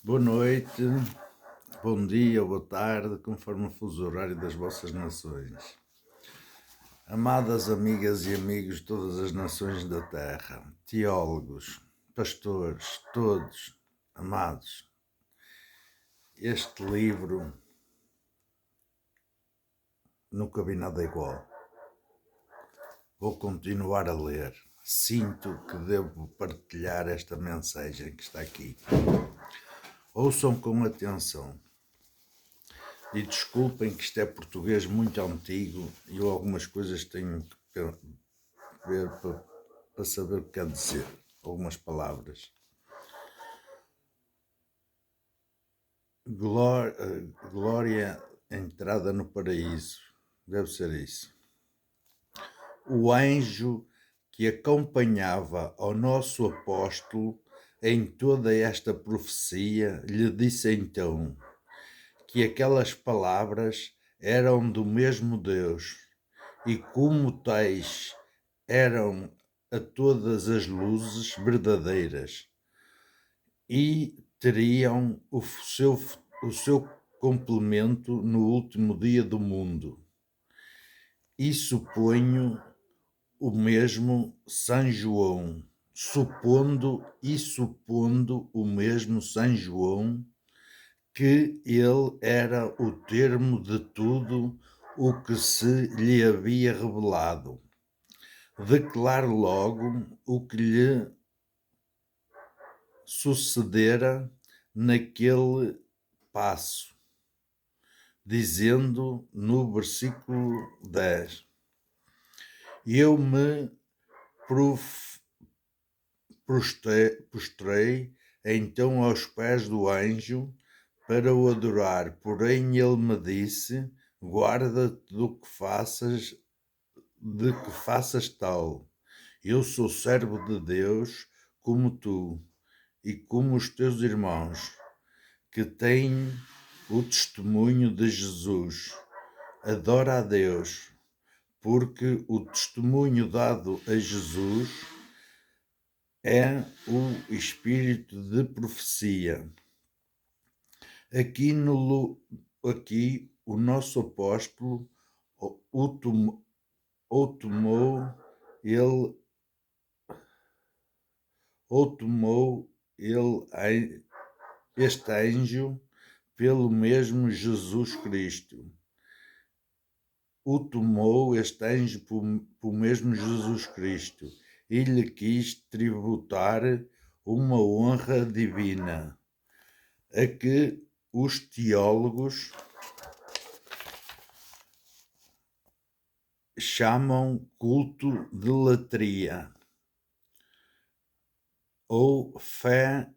Boa noite, bom dia, boa tarde, conforme o fuso horário das vossas nações. Amadas amigas e amigos de todas as nações da Terra, teólogos, pastores, todos, amados, este livro nunca vi nada igual. Vou continuar a ler. Sinto que devo partilhar esta mensagem que está aqui. Ouçam com atenção. E desculpem que isto é português muito antigo e eu algumas coisas tenho que ver para saber o que quer dizer. Algumas palavras. Glória, entrada no paraíso. Deve ser isso. O anjo que acompanhava ao nosso apóstolo em toda esta profecia lhe disse então que aquelas palavras eram do mesmo Deus e como tais eram a todas as luzes verdadeiras e teriam o seu complemento no último dia do mundo. E suponho o mesmo São João, supondo o mesmo São João que ele era o termo de tudo o que se lhe havia revelado. Declaro logo o que lhe sucedera naquele passo, dizendo no versículo 10: Eu me prostrei então aos pés do anjo para o adorar, porém ele me disse: guarda-te de que faças tal. Eu sou servo de Deus como tu e como os teus irmãos, que têm o testemunho de Jesus. Adora a Deus, porque o testemunho dado a Jesus é o espírito de profecia. Aqui o nosso apóstolo tomou este anjo pelo mesmo Jesus Cristo. Tomou este anjo pelo mesmo Jesus Cristo e lhe quis tributar uma honra divina, a que os teólogos chamam culto de latria ou fé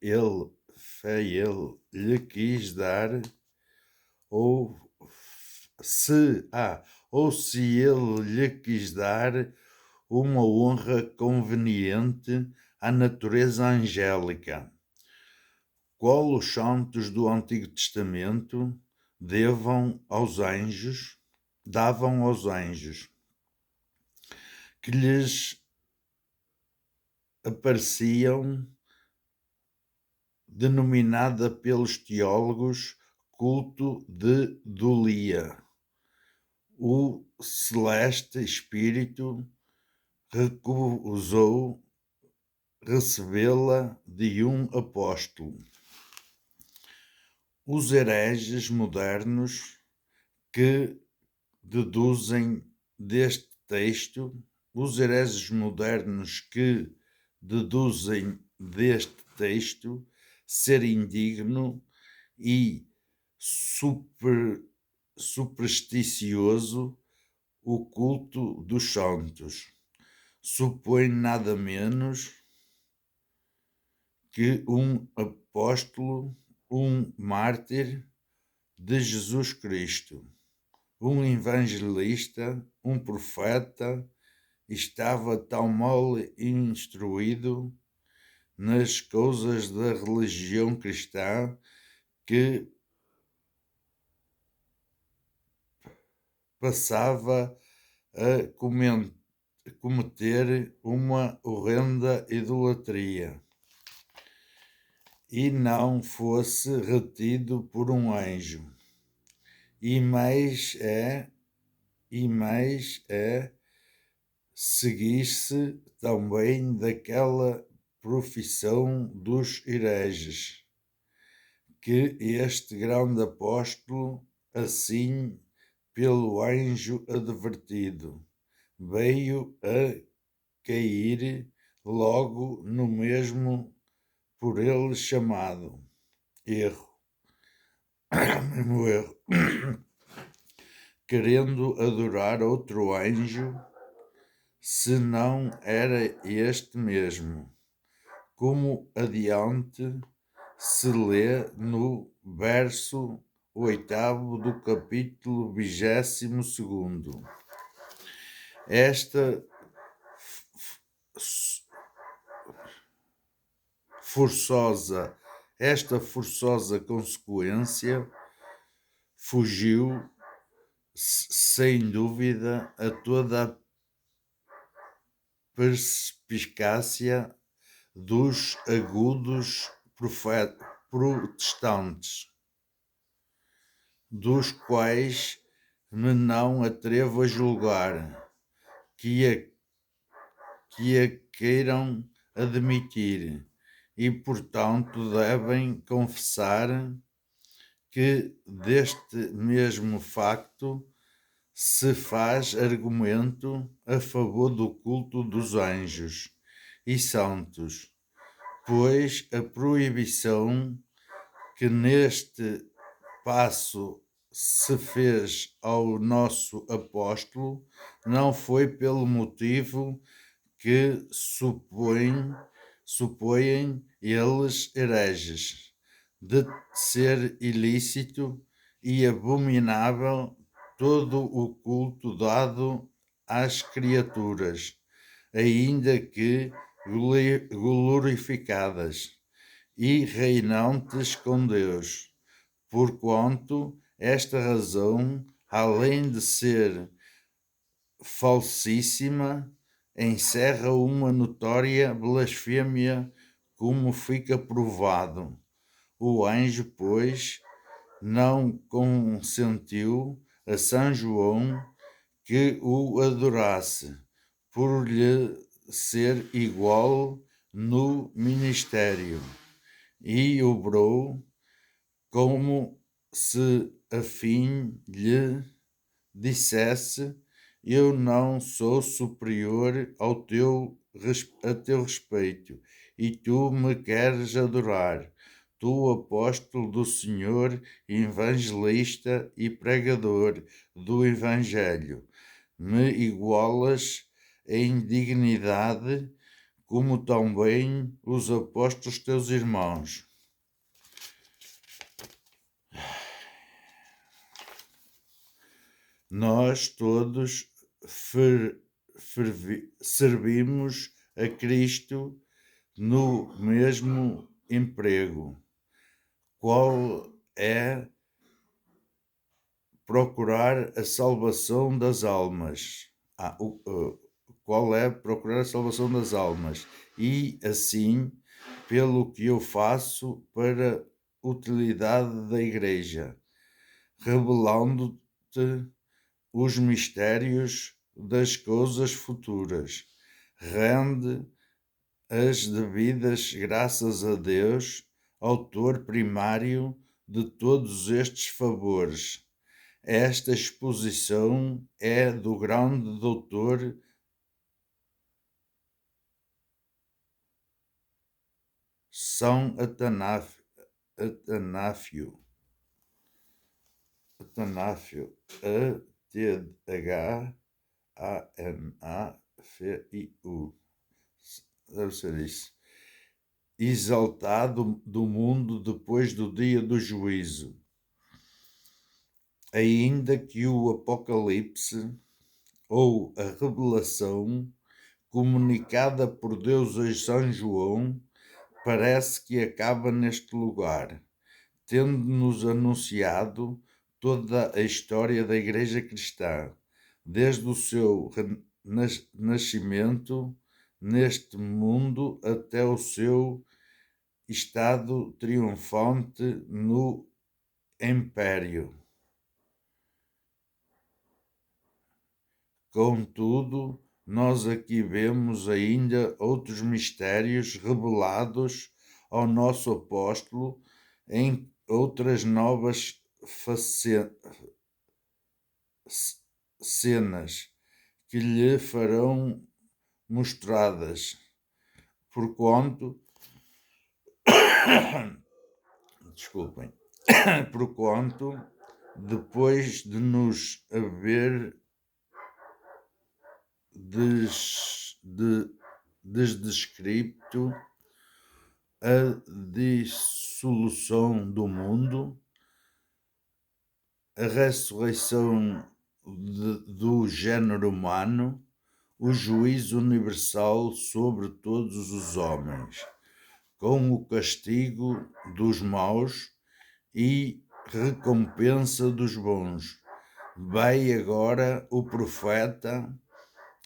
ele lhe quis dar, ou se ele lhe quis dar uma honra conveniente à natureza angélica, qual os santos do Antigo Testamento davam aos anjos, que lhes apareciam, denominada pelos teólogos culto de Dulia. O celeste espírito recusou recebê-la de um apóstolo. Os hereges modernos que deduzem deste texto ser indigno e supersticioso o culto dos santos, supõe nada menos que um apóstolo, um mártir de Jesus Cristo, um evangelista, um profeta, estava tão mal instruído nas coisas da religião cristã que passava a cometer uma horrenda idolatria e não fosse retido por um anjo. E mais é seguir-se também daquela profissão dos hereges, que este grande apóstolo, assim pelo anjo advertido, veio a cair logo no mesmo por ele chamado erro, mesmo erro, querendo adorar outro anjo, se não era este mesmo, como adiante se lê no verso 8º do capítulo 22º. Esta forçosa consequência fugiu, sem dúvida, a toda a perspicácia dos agudos protestantes, dos quais me não atrevo a julgar, que a queiram admitir, e portanto devem confessar que deste mesmo facto se faz argumento a favor do culto dos anjos e santos, pois a proibição que neste passo se fez ao nosso apóstolo não foi pelo motivo que supõem eles hereges, de ser ilícito e abominável todo o culto dado às criaturas, ainda que glorificadas e reinantes com Deus, porquanto esta razão, além de ser falsíssima, encerra uma notória blasfêmia, como fica provado. O anjo, pois, não consentiu a São João que o adorasse, por lhe ser igual no ministério, e obrou como se a fim lhe dissesse: eu não sou superior a teu respeito, e tu me queres adorar, tu apóstolo do Senhor, evangelista e pregador do Evangelho, me igualas em dignidade, como também os apóstolos teus irmãos. Nós todos servimos a Cristo no mesmo emprego. Qual é procurar a salvação das almas? Qual é procurar a salvação das almas? E assim, pelo que eu faço para utilidade da Igreja, revelando-te os mistérios das coisas futuras. Rende as devidas graças a Deus, autor primário de todos estes favores. Esta exposição é do grande doutor São Atanáfio, Athanafiu, deve ser isso, exaltado do mundo depois do dia do juízo. Ainda que o Apocalipse, ou a revelação comunicada por Deus a São João, parece que acaba neste lugar, tendo-nos anunciado toda a história da Igreja Cristã, desde o seu nascimento neste mundo até o seu estado triunfante no Império. Contudo, nós aqui vemos ainda outros mistérios revelados ao nosso apóstolo em outras novas cenas que lhe farão mostradas, porquanto, desculpem, porquanto, depois de nos haver descrito a dissolução do mundo, a ressurreição do género humano, o juízo universal sobre todos os homens, com o castigo dos maus e recompensa dos bons. Vai agora o profeta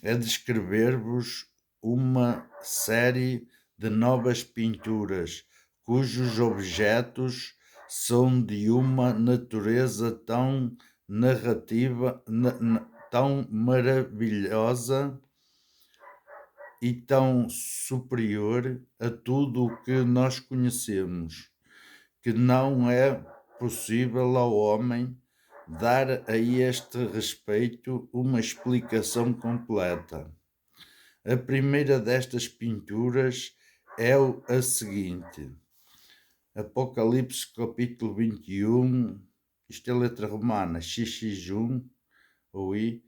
a descrever-vos uma série de novas pinturas, cujos objetos são de uma natureza tão tão maravilhosa e tão superior a tudo o que nós conhecemos, que não é possível ao homem dar a este respeito uma explicação completa. A primeira destas pinturas é a seguinte: Apocalipse capítulo 21, isto é letra romana, XX1 ou I.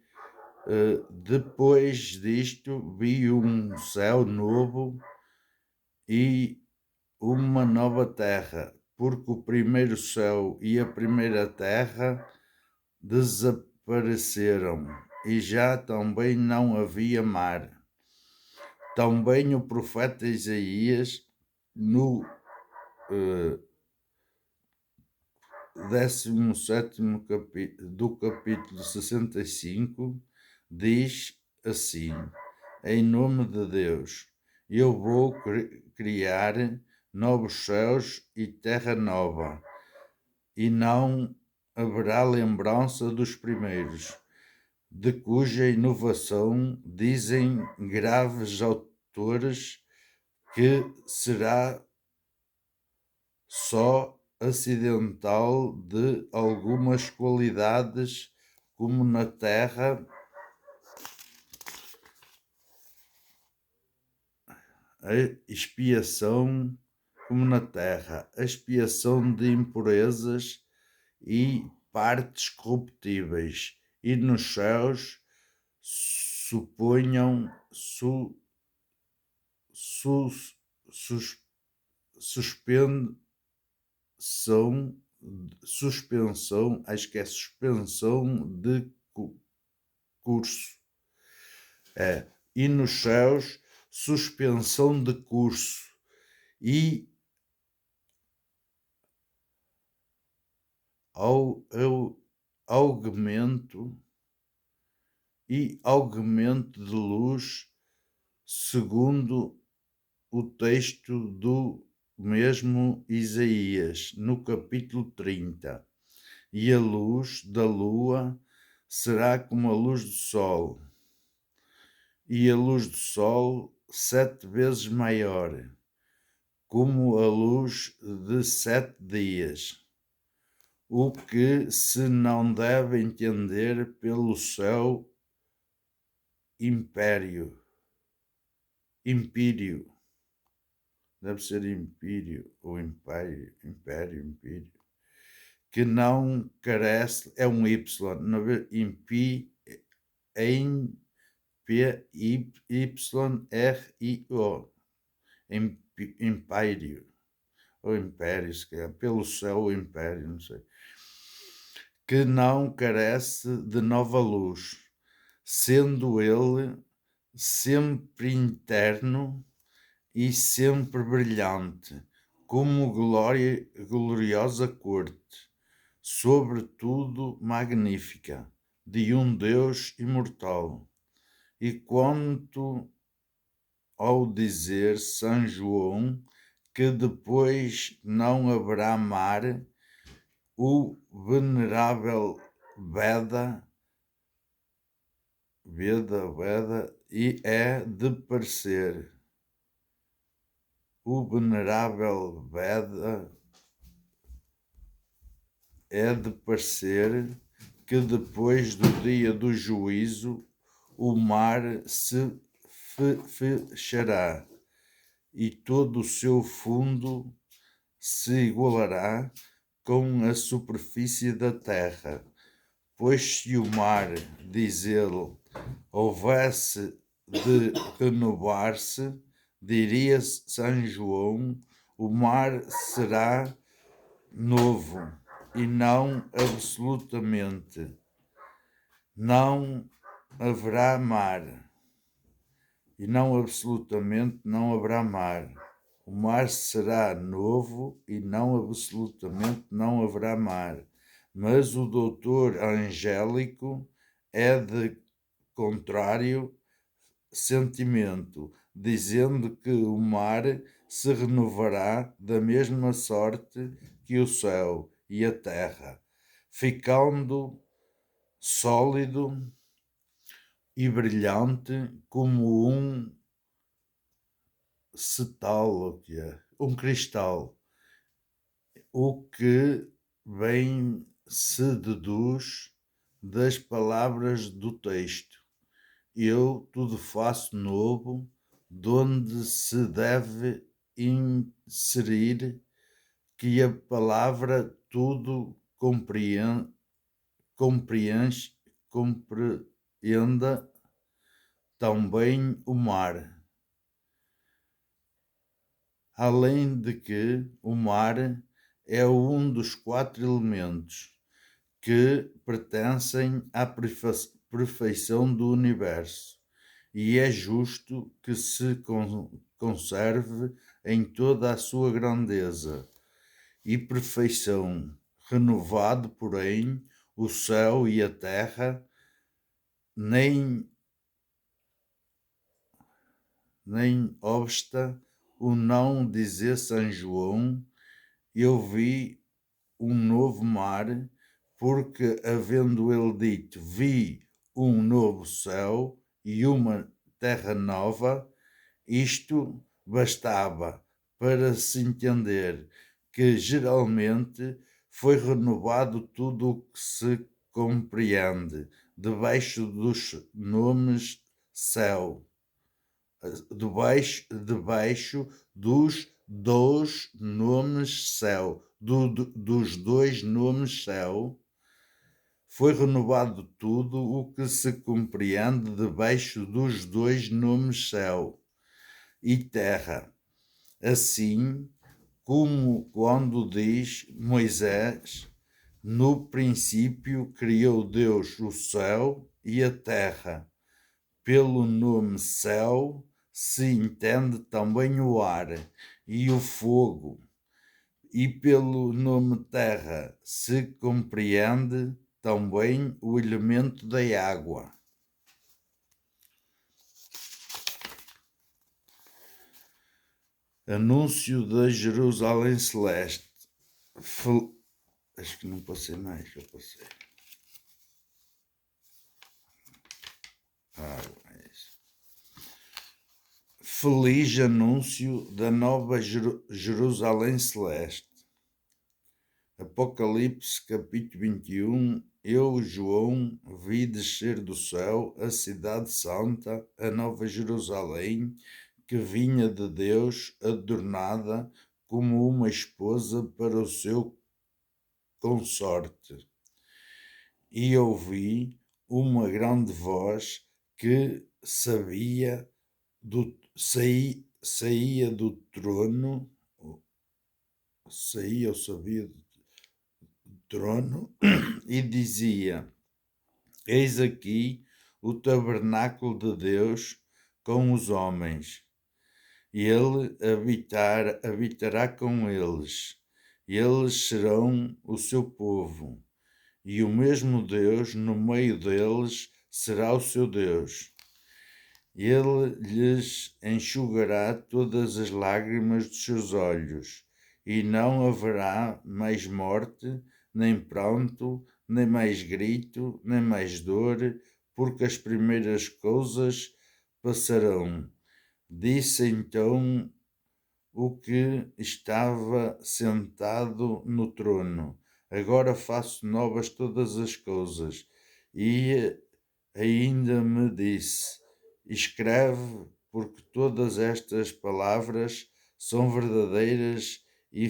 Depois disto vi um céu novo e uma nova terra, porque o primeiro céu e a primeira terra desapareceram e já também não havia mar. Também o profeta Isaías, no 17º do capítulo 65, diz assim: em nome de Deus, eu vou criar novos céus e terra nova, e não haverá lembrança dos primeiros, de cuja inovação dizem graves autores que será só acidental de algumas qualidades, como na terra a expiação, a expiação de impurezas e partes corruptíveis, e nos céus suponham suspensão, acho que é suspensão de curso. E nos céus, suspensão de curso e augmento de luz, segundo o texto do mesmo Isaías, no capítulo 30. E a luz da lua será como a luz do sol, e a luz do sol 7 vezes maior, como a luz de 7 dias. O que se não deve entender pelo seu império, deve ser império ou império, que não carece, é um Y, não é em P-Y-R-I-O, império, ou império, se calhar, pelo céu, império, não sei, que não carece de nova luz, sendo ele sempre interno e sempre brilhante, como gloriosa corte, sobretudo magnífica, de um Deus imortal. E quanto ao dizer São João que depois não haverá mar, o venerável Beda, e é de parecer, o venerável Beda é de parecer que depois do dia do juízo o mar se fechará e todo o seu fundo se igualará com a superfície da terra. Pois se o mar, diz ele, houvesse de renovar-se, diria São João, o mar será novo e não absolutamente. Não haverá mar. E não absolutamente não haverá mar. O mar será novo e não absolutamente não haverá mar. Mas o doutor Angélico é de contrário sentimento, dizendo que o mar se renovará da mesma sorte que o céu e a terra, ficando sólido e brilhante como um cetal, um cristal, o que bem se deduz das palavras do texto. Eu tudo faço novo, donde se deve inserir que a palavra tudo compreenda também o mar. Além de que o mar é um dos 4 elementos que pertencem à perfeição do universo, e é justo que se conserve em toda a sua grandeza e perfeição, renovado, porém, o céu e a terra, nem obsta o não dizer São João, eu vi um novo mar, porque havendo ele dito, vi um novo céu e uma terra nova, isto bastava para se entender que geralmente foi renovado tudo o que se compreende debaixo dos nomes céu, debaixo dos dois nomes céu, dos dois nomes céu, foi renovado tudo o que se compreende debaixo dos dois nomes céu e terra. Assim como quando diz Moisés, no princípio criou Deus o céu e a terra. Pelo nome céu se entende também o ar e o fogo, e pelo nome terra se compreende também o elemento da água. Anúncio da Jerusalém Celeste. Acho que não passei mais, eu passei. Feliz anúncio da nova Jerusalém Celeste. Apocalipse capítulo 21. Eu, João, vi descer do céu a cidade santa, a nova Jerusalém, que vinha de Deus, adornada como uma esposa para o seu consorte. E ouvi uma grande voz que saía do trono, sabia do trono, e dizia: Eis aqui o tabernáculo de Deus com os homens. Ele habitará com eles, eles serão o seu povo, e o mesmo Deus no meio deles será o seu Deus. Ele lhes enxugará todas as lágrimas dos seus olhos, e não haverá mais morte, nem pranto, nem mais grito, nem mais dor, porque as primeiras coisas passarão. Disse então o que estava sentado no trono: agora faço novas todas as coisas. E ainda me disse: escreve, porque todas estas palavras são verdadeiras e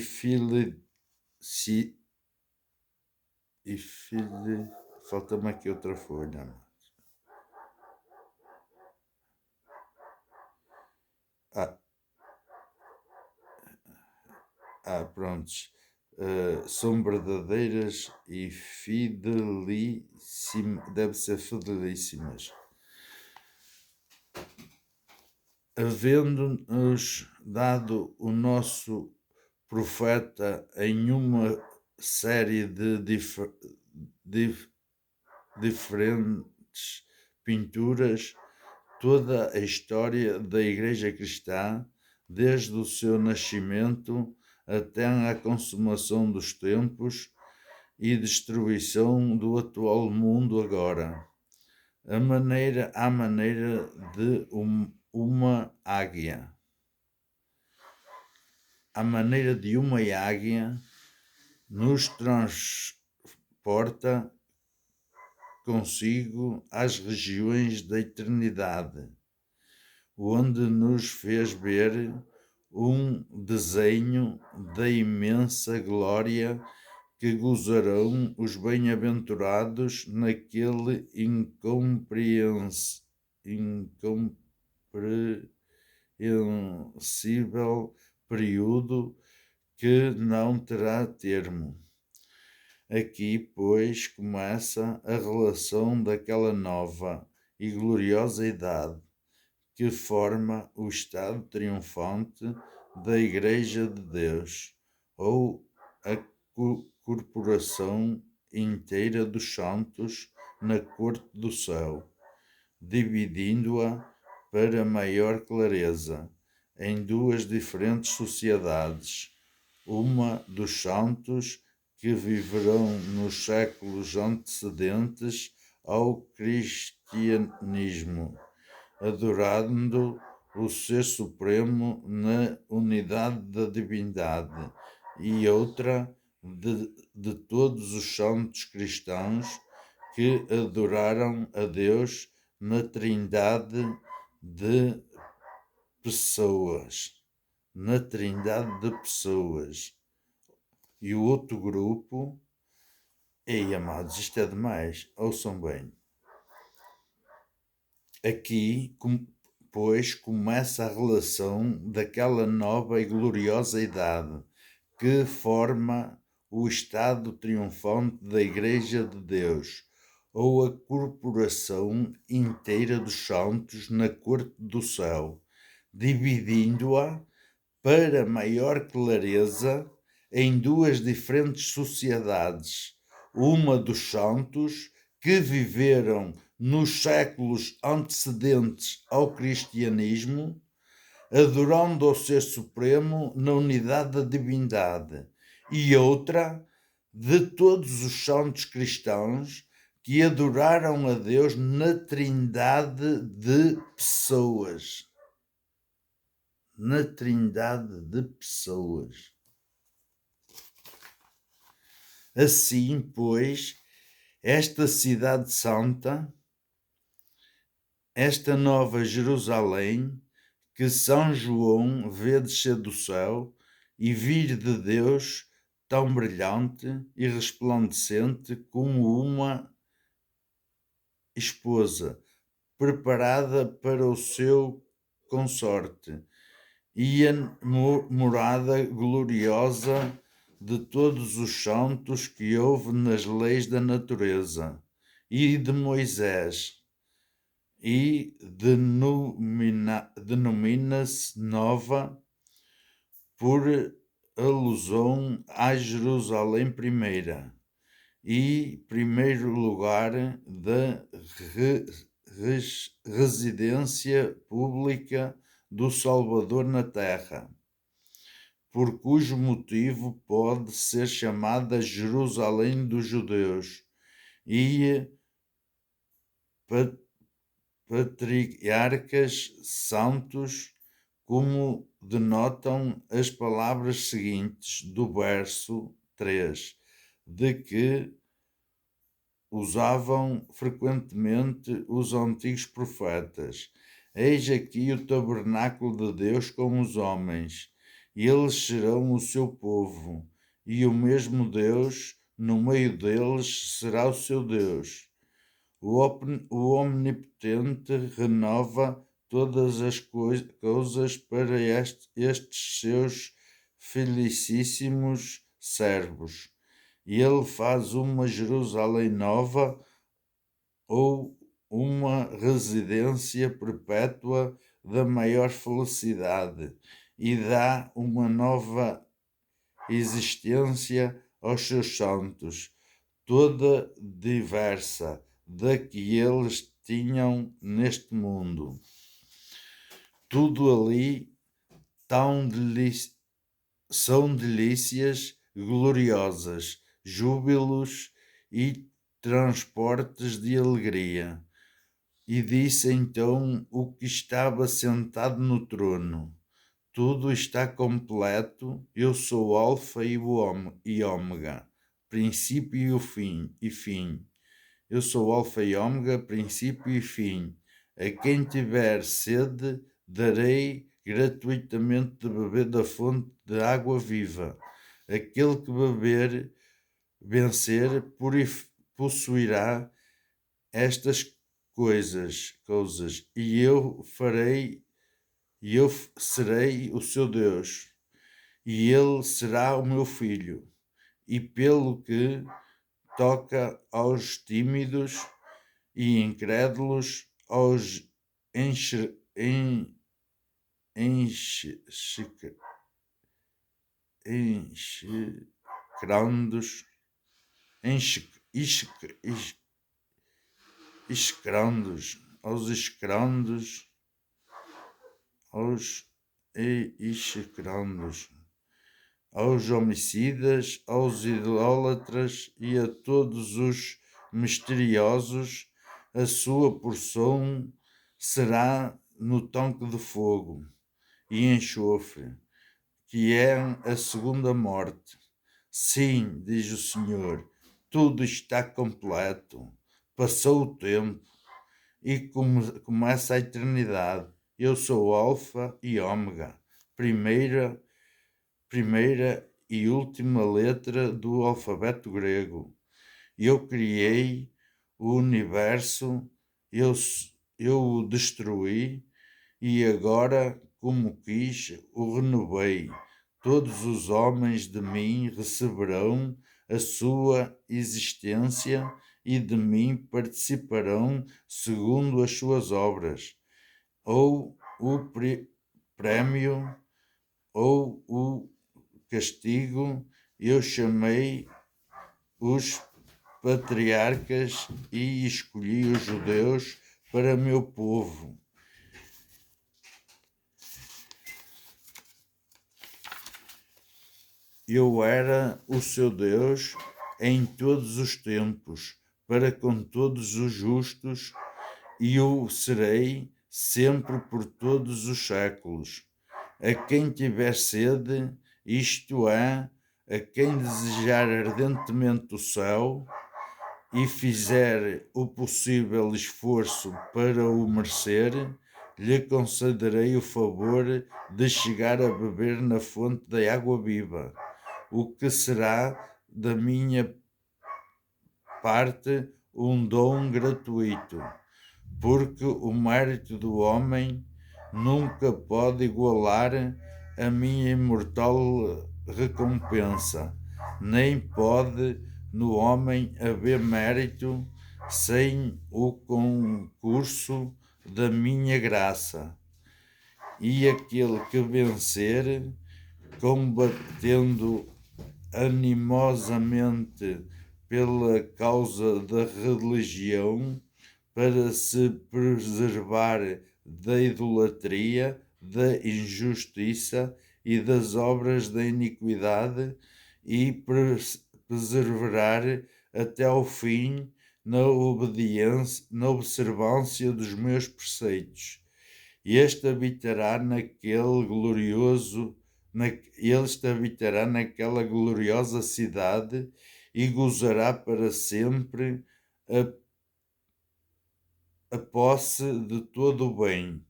falta-me aqui outra folha. Prontos. São verdadeiras e fidelíssimas, deve ser fidelíssimas. Havendo-nos dado o nosso profeta em uma série de diferentes pinturas, toda a história da Igreja Cristã, desde o seu nascimento até à consumação dos tempos e destruição do atual mundo agora, à maneira de uma águia. À maneira de uma águia, nos transporta consigo às regiões da eternidade, onde nos fez ver um desenho da imensa glória que gozarão os bem-aventurados naquele incompreensível período que não terá termo. Aqui, pois, começa a relação daquela nova e gloriosa idade que forma o estado triunfante da Igreja de Deus, ou a corporação inteira dos santos na corte do céu, dividindo-a para maior clareza em duas diferentes sociedades, uma dos santos que viverão nos séculos antecedentes ao cristianismo, adorando o Ser Supremo na unidade da divindade, e outra de todos os santos cristãos que adoraram a Deus na Trindade de pessoas. E o outro grupo, ei amados, isto é demais, ouçam bem. Aqui, pois, começa a relação daquela nova e gloriosa idade que forma o estado triunfante da Igreja de Deus, ou a corporação inteira dos santos na corte do céu, dividindo-a para maior clareza em duas diferentes sociedades, uma dos santos que viveram nos séculos antecedentes ao cristianismo, adorando ao Ser Supremo na unidade da divindade, e outra de todos os santos cristãos que adoraram a Deus na Trindade de pessoas. Assim, pois, esta cidade santa, esta nova Jerusalém, que São João vê descer do céu e vir de Deus tão brilhante e resplandecente como uma esposa preparada para o seu consorte, e a morada gloriosa de todos os santos que houve nas leis da natureza e de Moisés, e denomina-se nova por alusão à Jerusalém primeira e primeiro lugar da residência pública do Salvador na terra, por cujo motivo pode ser chamada Jerusalém dos judeus, e patriarcas santos, como denotam as palavras seguintes do verso 3, de que usavam frequentemente os antigos profetas. Eis aqui o tabernáculo de Deus com os homens, e eles serão o seu povo, e o mesmo Deus no meio deles será o seu Deus. O Omnipotente renova todas as coisas para estes seus felicíssimos servos. E ele faz uma Jerusalém nova, ou uma residência perpétua da maior felicidade, e dá uma nova existência aos seus santos, toda diversa da que eles tinham neste mundo. Tudo ali são delícias gloriosas, júbilos e transportes de alegria. E disse então o que estava sentado no trono: tudo está completo, eu sou o Alfa e Ômega, princípio e fim. Eu sou o Alfa e Ômega, princípio e fim. A quem tiver sede, darei gratuitamente de beber da fonte de água viva. Aquele que vencer, possuirá estas coisas, e eu serei o seu Deus, e ele será o meu filho. E pelo que toca aos tímidos e incrédulos, aos aos homicidas, aos idólatras e a todos os misteriosos, a sua porção será no tanque de fogo e enxofre, que é a segunda morte. Sim, diz o Senhor, tudo está completo. Passou o tempo e começa a eternidade. Eu sou o Alfa e Ômega, primeira e última letra do alfabeto grego. Eu criei o universo, eu o destruí, e agora, como quis, o renovei. Todos os homens de mim receberão a sua existência e de mim participarão segundo as suas obras, ou o prémio, ou o castigo. Eu chamei os patriarcas e escolhi os judeus para meu povo. Eu era o seu Deus em todos os tempos, para com todos os justos, e o serei sempre por todos os séculos. A quem tiver sede, isto é, a quem desejar ardentemente o céu e fizer o possível esforço para o merecer, lhe concederei o favor de chegar a beber na fonte da água viva, o que será da minha parte um dom gratuito, porque o mérito do homem nunca pode igualar a minha imortal recompensa, nem pode no homem haver mérito sem o concurso da minha graça. E aquele que vencer combatendo animosamente pela causa da religião, para se preservar da idolatria, da injustiça e das obras da iniquidade, e perseverar até ao fim na obediência, na observância dos meus preceitos. Este habitará este habitará naquela gloriosa cidade e gozará para sempre a posse de todo o bem,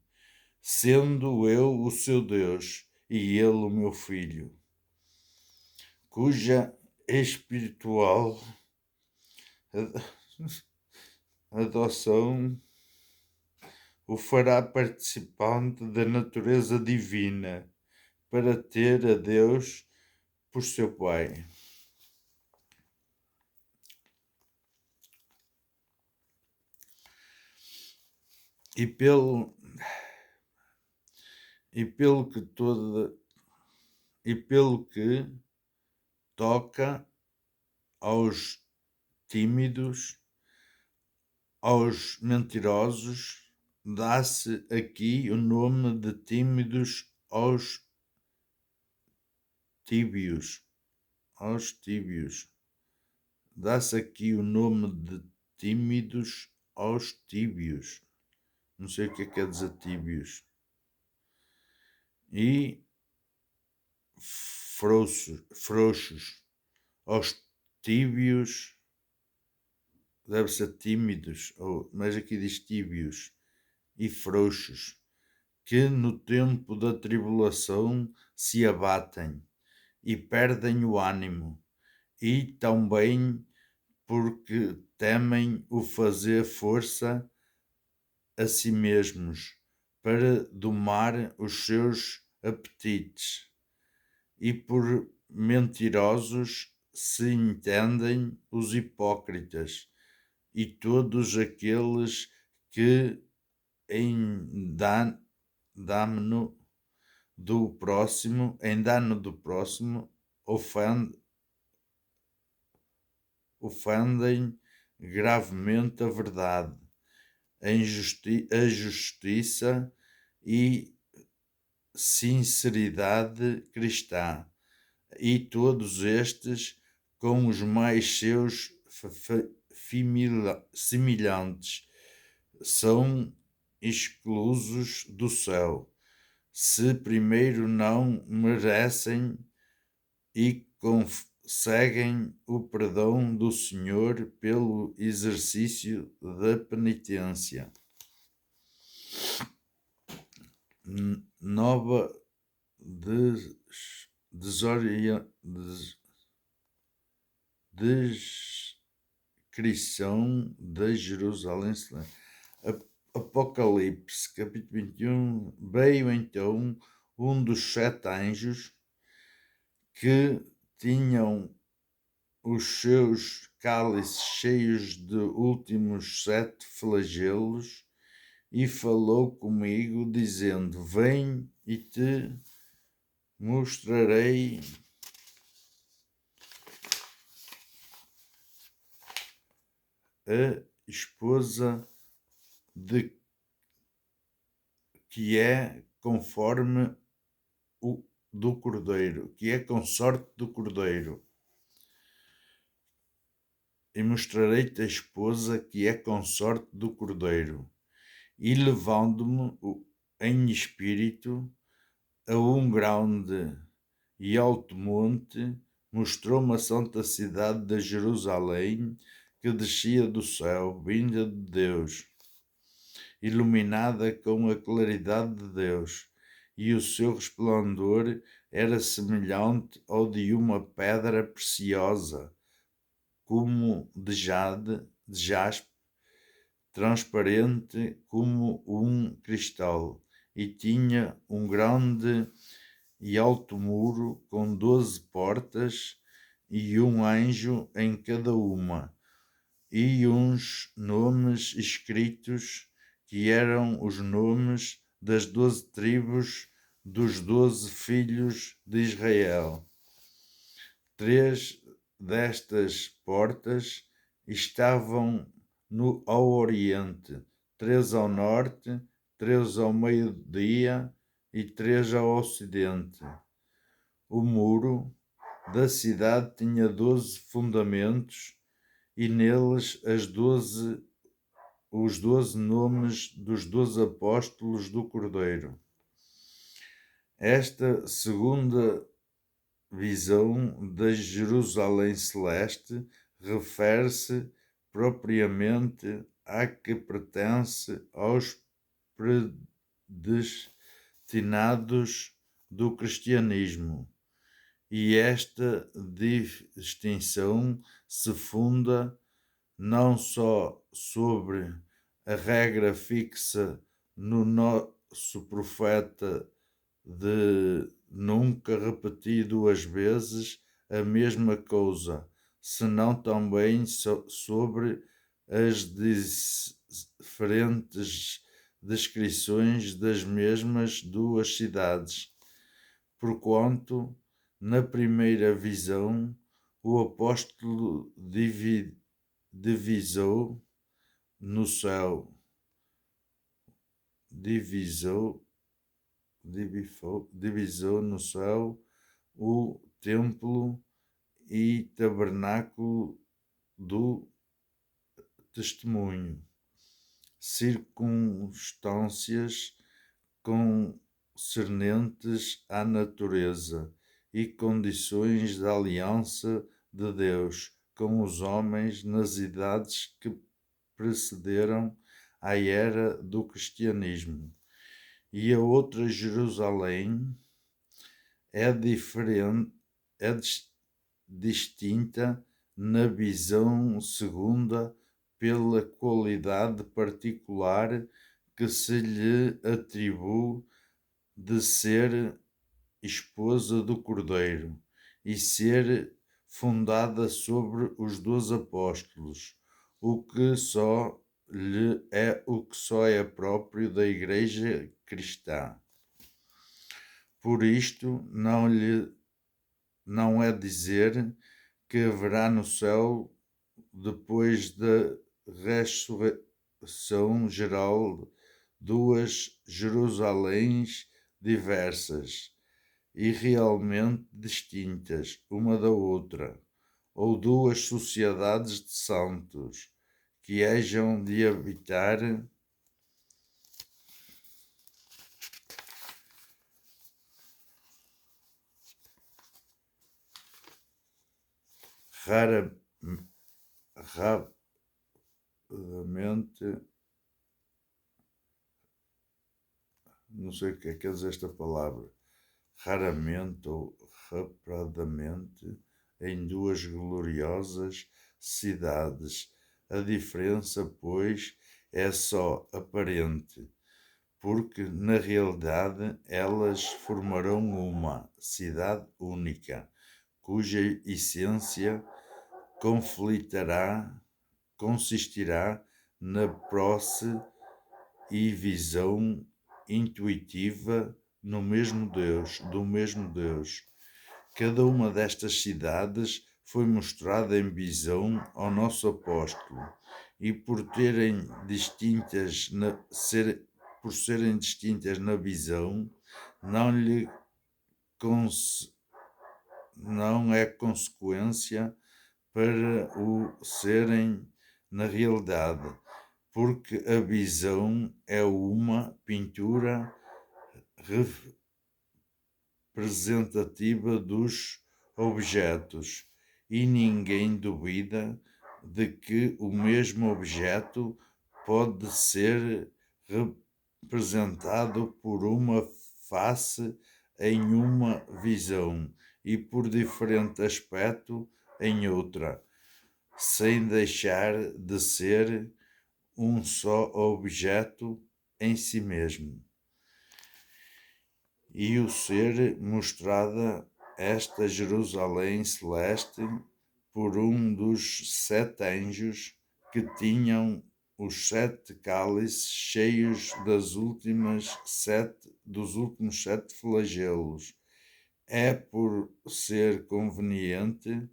sendo eu o seu Deus e ele o meu filho, cuja espiritual adoção o fará participante da natureza divina, para ter a Deus por seu Pai. E pelo que toca aos tímidos, aos mentirosos, dá-se aqui o nome de tímidos aos tíbios. Dá-se aqui o nome de tímidos aos tíbios. Não sei o que quer dizer tíbios. E frouxos. Aos tíbios, deve ser tímidos, mas aqui diz tíbios e frouxos, que no tempo da tribulação se abatem e perdem o ânimo, e também porque temem o fazer força a si mesmos para domar os seus apetites, e por mentirosos se entendem os hipócritas e todos aqueles que em dano do próximo ofendem gravemente a verdade, a justiça e sinceridade cristã, e todos estes, com os mais seus semelhantes, são exclusos do céu, se primeiro não merecem e conseguem o perdão do Senhor pelo exercício da penitência. Nova descrição de Jerusalém. Apocalipse, capítulo 21. Veio então um dos 7 anjos que tinham os seus cálices cheios de últimos 7 flagelos, e falou comigo, dizendo: Vem e te mostrarei a esposa que é conforme do Cordeiro, que é consorte do Cordeiro. E mostrarei-te a esposa que é consorte do Cordeiro. E levando-me em espírito a um grande e alto monte, mostrou-me a santa cidade de Jerusalém, que descia do céu, vinda de Deus, iluminada com a claridade de Deus, e o seu resplendor era semelhante ao de uma pedra preciosa, como de jaspe, transparente como um cristal, e tinha um grande e alto muro com 12 portas, e um anjo em cada uma, e uns nomes escritos, que eram os nomes das 12 tribos dos 12 filhos de Israel. 3 destas portas estavam ao oriente, 3 ao norte, 3 ao meio-dia e 3 ao ocidente. O muro da cidade tinha 12 fundamentos e neles os 12 nomes dos 12 apóstolos do Cordeiro. Esta segunda visão da Jerusalém Celeste refere-se propriamente à que pertence aos predestinados do cristianismo, e esta distinção se funda não só sobre a regra fixa no nosso profeta de nunca repetir 2 vezes a mesma coisa, senão também sobre as diferentes descrições das mesmas 2 cidades, porquanto, na primeira visão, o apóstolo divisou no céu o templo e tabernáculo do testemunho, circunstâncias concernentes à natureza e condições da aliança de Deus com os homens nas idades que precederam a era do cristianismo. E a outra Jerusalém é distinta na visão segunda pela qualidade particular que se lhe atribui de ser esposa do Cordeiro e ser fundada sobre os 12 apóstolos, o que só é próprio da Igreja cristã. Por isto, não é dizer que haverá no céu, depois da ressurreição geral, 2 Jerusaléns diversas e realmente distintas uma da outra, ou 2 sociedades de santos que hejam de habitar rapidamente, não sei o que quer dizer esta palavra, raramente ou rapidamente, em 2 gloriosas cidades. A diferença, pois, é só aparente, porque na realidade elas formarão uma cidade única, cuja essência consistirá na posse e visão intuitiva do mesmo Deus. Cada uma destas cidades foi mostrada em visão ao nosso apóstolo, e por serem distintas na visão, não é consequência para o serem na realidade, porque a visão é uma pintura representativa dos objetos, e ninguém duvida de que o mesmo objeto pode ser representado por uma face em uma visão e por diferente aspecto em outra, sem deixar de ser um só objeto em si mesmo. E o ser mostrada esta Jerusalém celeste por um dos 7 anjos que tinham os 7 cálices cheios dos últimos 7 flagelos. É por ser conveniente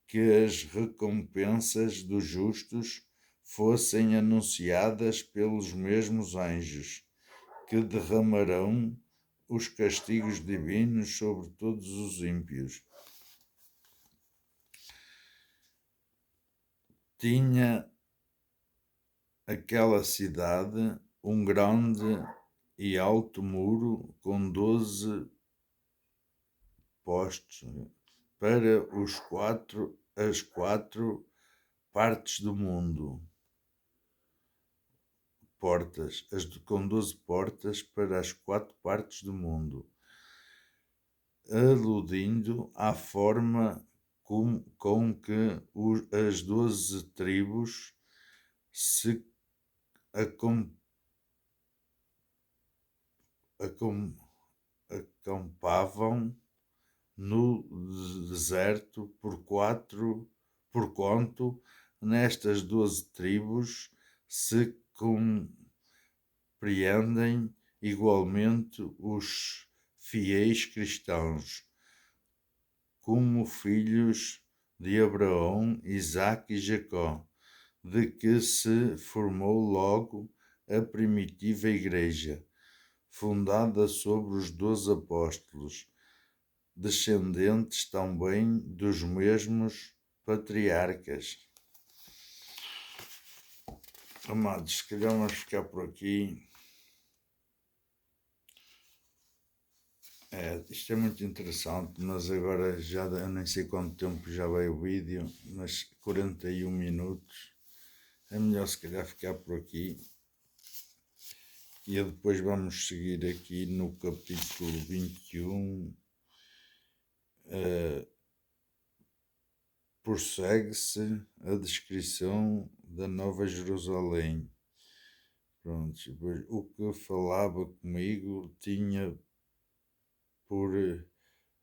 que as recompensas dos justos fossem anunciadas pelos mesmos anjos, que derramarão os castigos divinos sobre todos os ímpios. Tinha aquela cidade um grande e alto muro com 12 postos para as quatro partes do mundo. Portas, com 12 portas para as 4 partes do mundo, aludindo à forma com que as 12 tribos se acampavam no deserto, porquanto nestas 12 tribos se compreendem igualmente os fiéis cristãos, como filhos de Abraão, Isaque e Jacó, de que se formou logo a primitiva igreja, fundada sobre os 12 apóstolos, descendentes também dos mesmos patriarcas. Amados, se calhar vamos ficar por aqui. Isto é muito interessante, mas agora já eu nem sei quanto tempo já veio o vídeo, mas 41 minutos. É melhor se calhar ficar por aqui. E depois vamos seguir aqui no capítulo 21. Prossegue-se a descrição da Nova Jerusalém. Pronto, o que falava comigo tinha por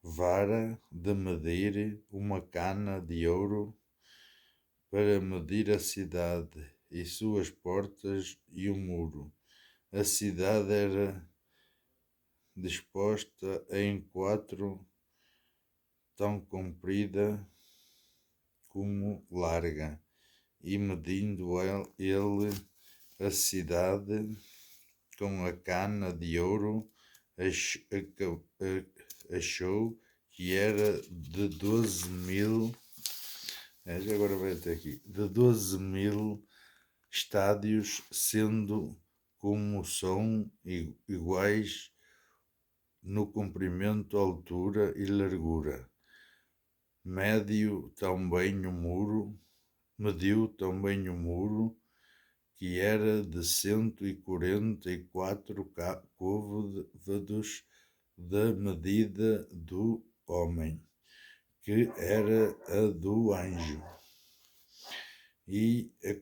vara de medir uma cana de ouro para medir a cidade e suas portas e o muro. A cidade era disposta em 4, tão comprida como larga, e medindo ele a cidade com a cana de ouro, achou que era de 12.000, agora vai até aqui, de 12.000 estádios, sendo como são iguais no comprimento, altura e largura. Mediu também o muro, que era de 144 côvados da medida do homem, que era a do anjo. E a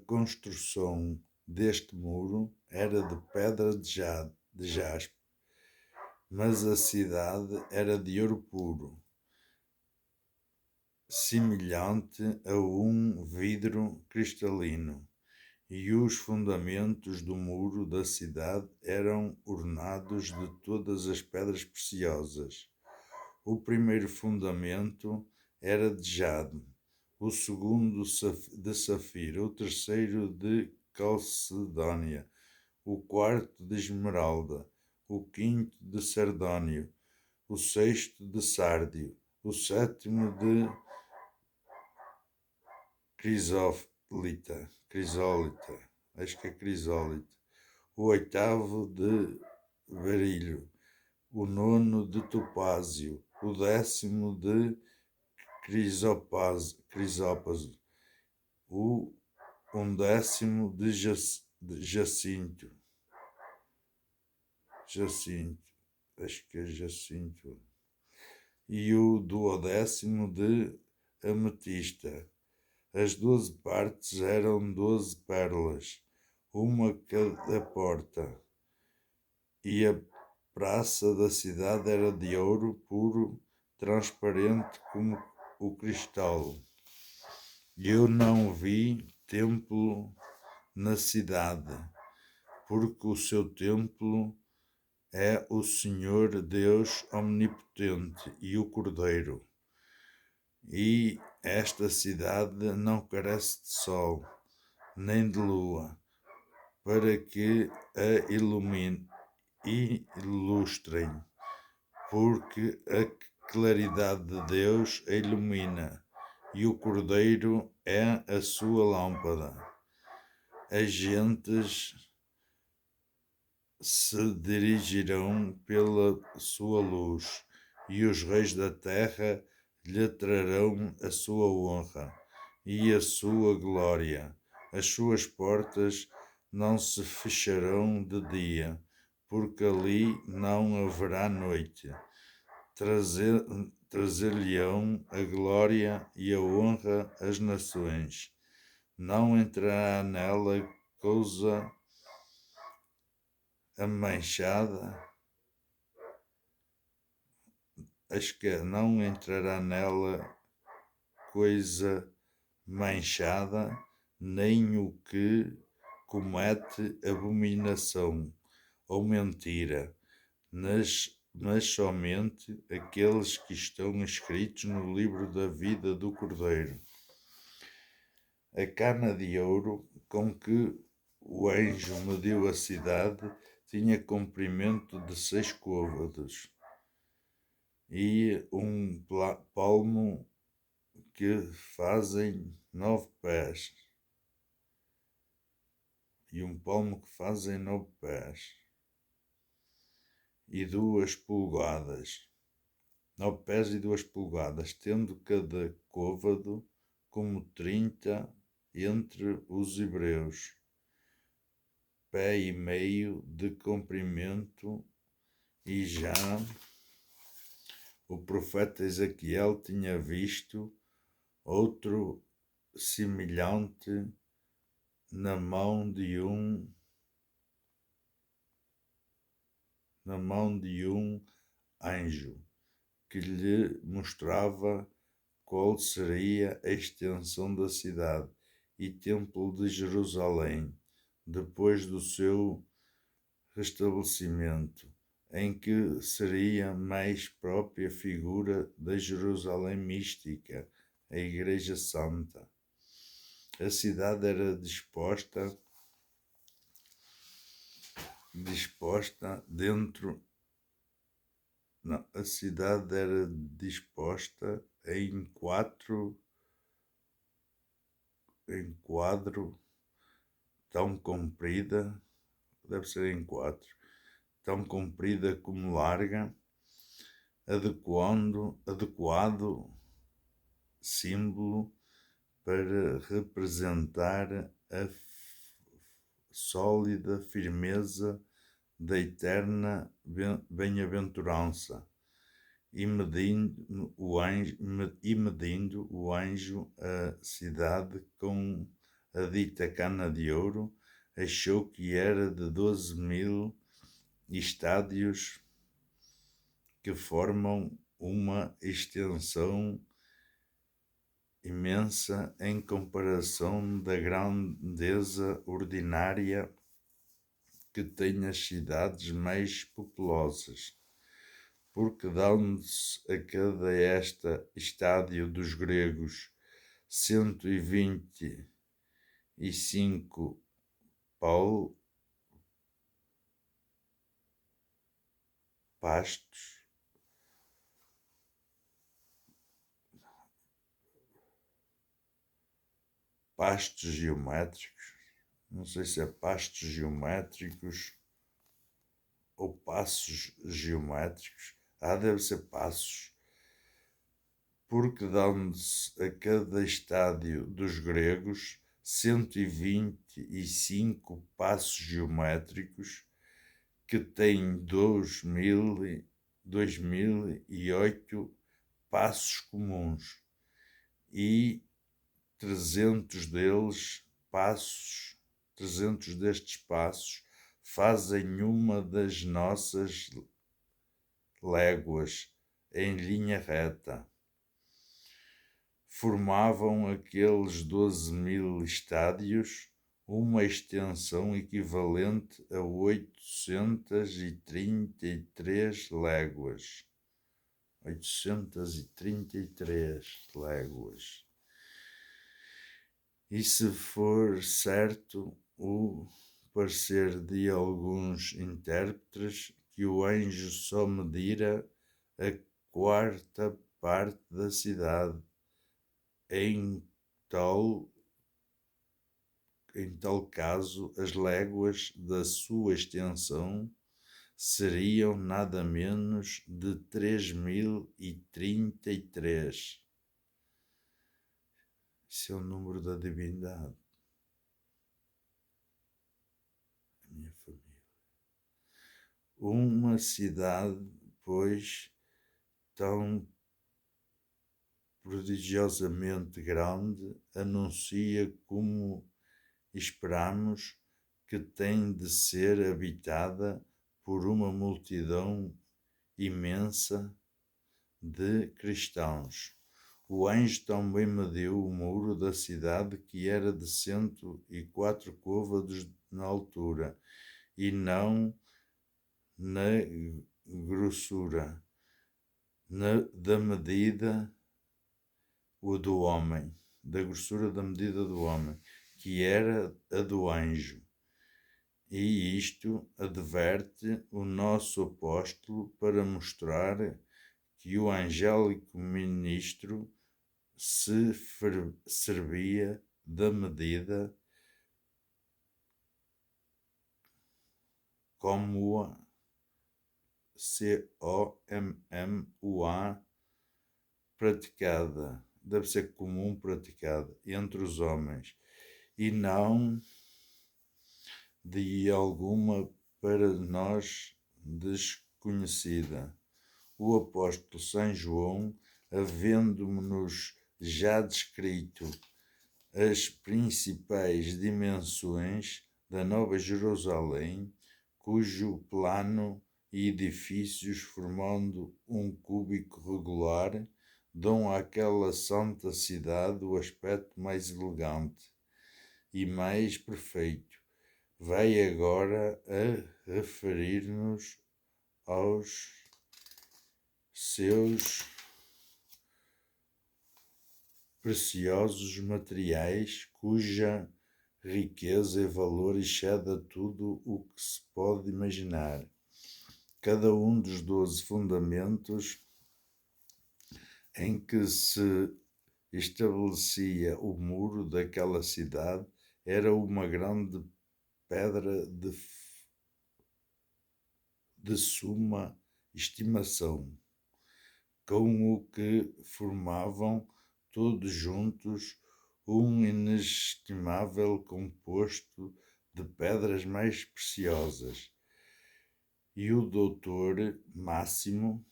construção deste muro era de pedra de jaspe, mas a cidade era de ouro puro, semelhante a um vidro cristalino, e os fundamentos do muro da cidade eram ornados de todas as pedras preciosas. O primeiro fundamento era de jade, o segundo de safira, o terceiro de calcedónia, o quarto de esmeralda, o quinto de sardônio, o sexto de sárdio, o sétimo de crisólita, acho que é crisólita, o oitavo de berílio, o nono de topázio, o 10º de crisópaso, o 11º de jacinto, acho que é jacinto, e o 12º de ametista. As 12 partes eram 12 pérolas, uma cada porta, e a praça da cidade era de ouro puro, transparente como o cristal. Eu não vi templo na cidade, porque o seu templo é o Senhor Deus Omnipotente e o Cordeiro. E esta cidade não carece de sol, nem de lua, para que a ilustrem, porque a claridade de Deus a ilumina, e o Cordeiro é a sua lâmpada. As gentes se dirigirão pela sua luz, e os reis da terra lhe trarão a sua honra e a sua glória. As suas portas não se fecharão de dia, porque ali não haverá noite. Trazer-lhe-ão a glória e a honra as nações. Não entrará nela coisa amanchada, não entrará nela coisa manchada, nem o que comete abominação ou mentira, mas somente aqueles que estão escritos no livro da vida do Cordeiro. A cana de ouro com que o anjo mediu a cidade tinha comprimento de 6 côvados e um palmo que fazem 9 pés. E 2 polegadas. 9 pés e 2 polegadas, tendo cada côvado como 30 entre os hebreus, pé e meio de comprimento. E já o profeta Ezequiel tinha visto outro semelhante na mão de um anjo, que lhe mostrava qual seria a extensão da cidade e templo de Jerusalém, depois do seu restabelecimento, em que seria mais própria figura da Jerusalém mística, a Igreja Santa. A cidade era disposta em quadro tão comprida, tão comprida como larga, adequado símbolo para representar a sólida firmeza da eterna bem-aventurança. E medindo o anjo a cidade com a dita cana de ouro, achou que era de 12.000 estádios, que formam uma extensão imensa em comparação da grandeza ordinária que têm as cidades mais populosas, porque dão-se a cada estádio dos gregos 125 pastos geométricos, não sei se é pastos geométricos ou passos geométricos, deve ser passos, porque dão-se a cada estádio dos gregos 125 passos geométricos, que têm 2008 passos comuns, e 300 destes passos fazem uma das nossas léguas em linha reta. formavam aqueles 12.000 estádios uma extensão equivalente a 833 léguas. 833 léguas. E se for certo o parecer de alguns intérpretes que o anjo só medira a quarta parte da cidade, em tal caso as léguas da sua extensão seriam nada menos de 3.033. Isso é o número da divindade. A minha família. Uma cidade, pois, tão prodigiosamente grande, anuncia como esperamos que tem de ser habitada por uma multidão imensa de cristãos. O anjo também mediu o muro da cidade, que era de 104 côvados na altura, e não na grossura, da medida do homem, da grossura da medida do homem, que era a do anjo. E isto adverte o nosso apóstolo para mostrar que o angélico ministro se servia da medida como a COMMUA praticada, deve ser comum praticada entre os homens, e não de alguma para nós desconhecida. O apóstolo São João, havendo-nos já descrito as principais dimensões da Nova Jerusalém, cujo plano e edifícios, formando um cúbico regular, dão àquela santa cidade o aspecto mais elegante e mais perfeito, vai agora a referir-nos aos seus preciosos materiais, cuja riqueza e valor excede a tudo o que se pode imaginar. Cada um dos 12 fundamentos em que se estabelecia o muro daquela cidade era uma grande pedra de suma estimação, com o que formavam todos juntos um inestimável composto de pedras mais preciosas. E o doutor Máximo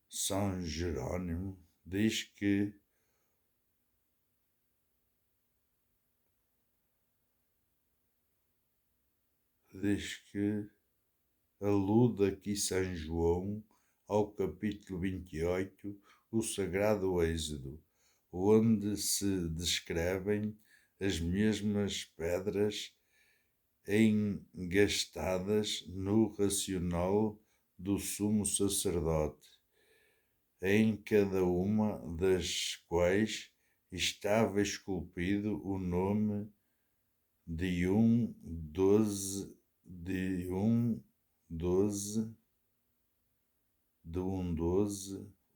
São Jerônimo diz que alude aqui São João ao capítulo 28, o Sagrado Êxodo, onde se descrevem as mesmas pedras engastadas no racional do sumo sacerdote, em cada uma das quais estava esculpido o nome de um doze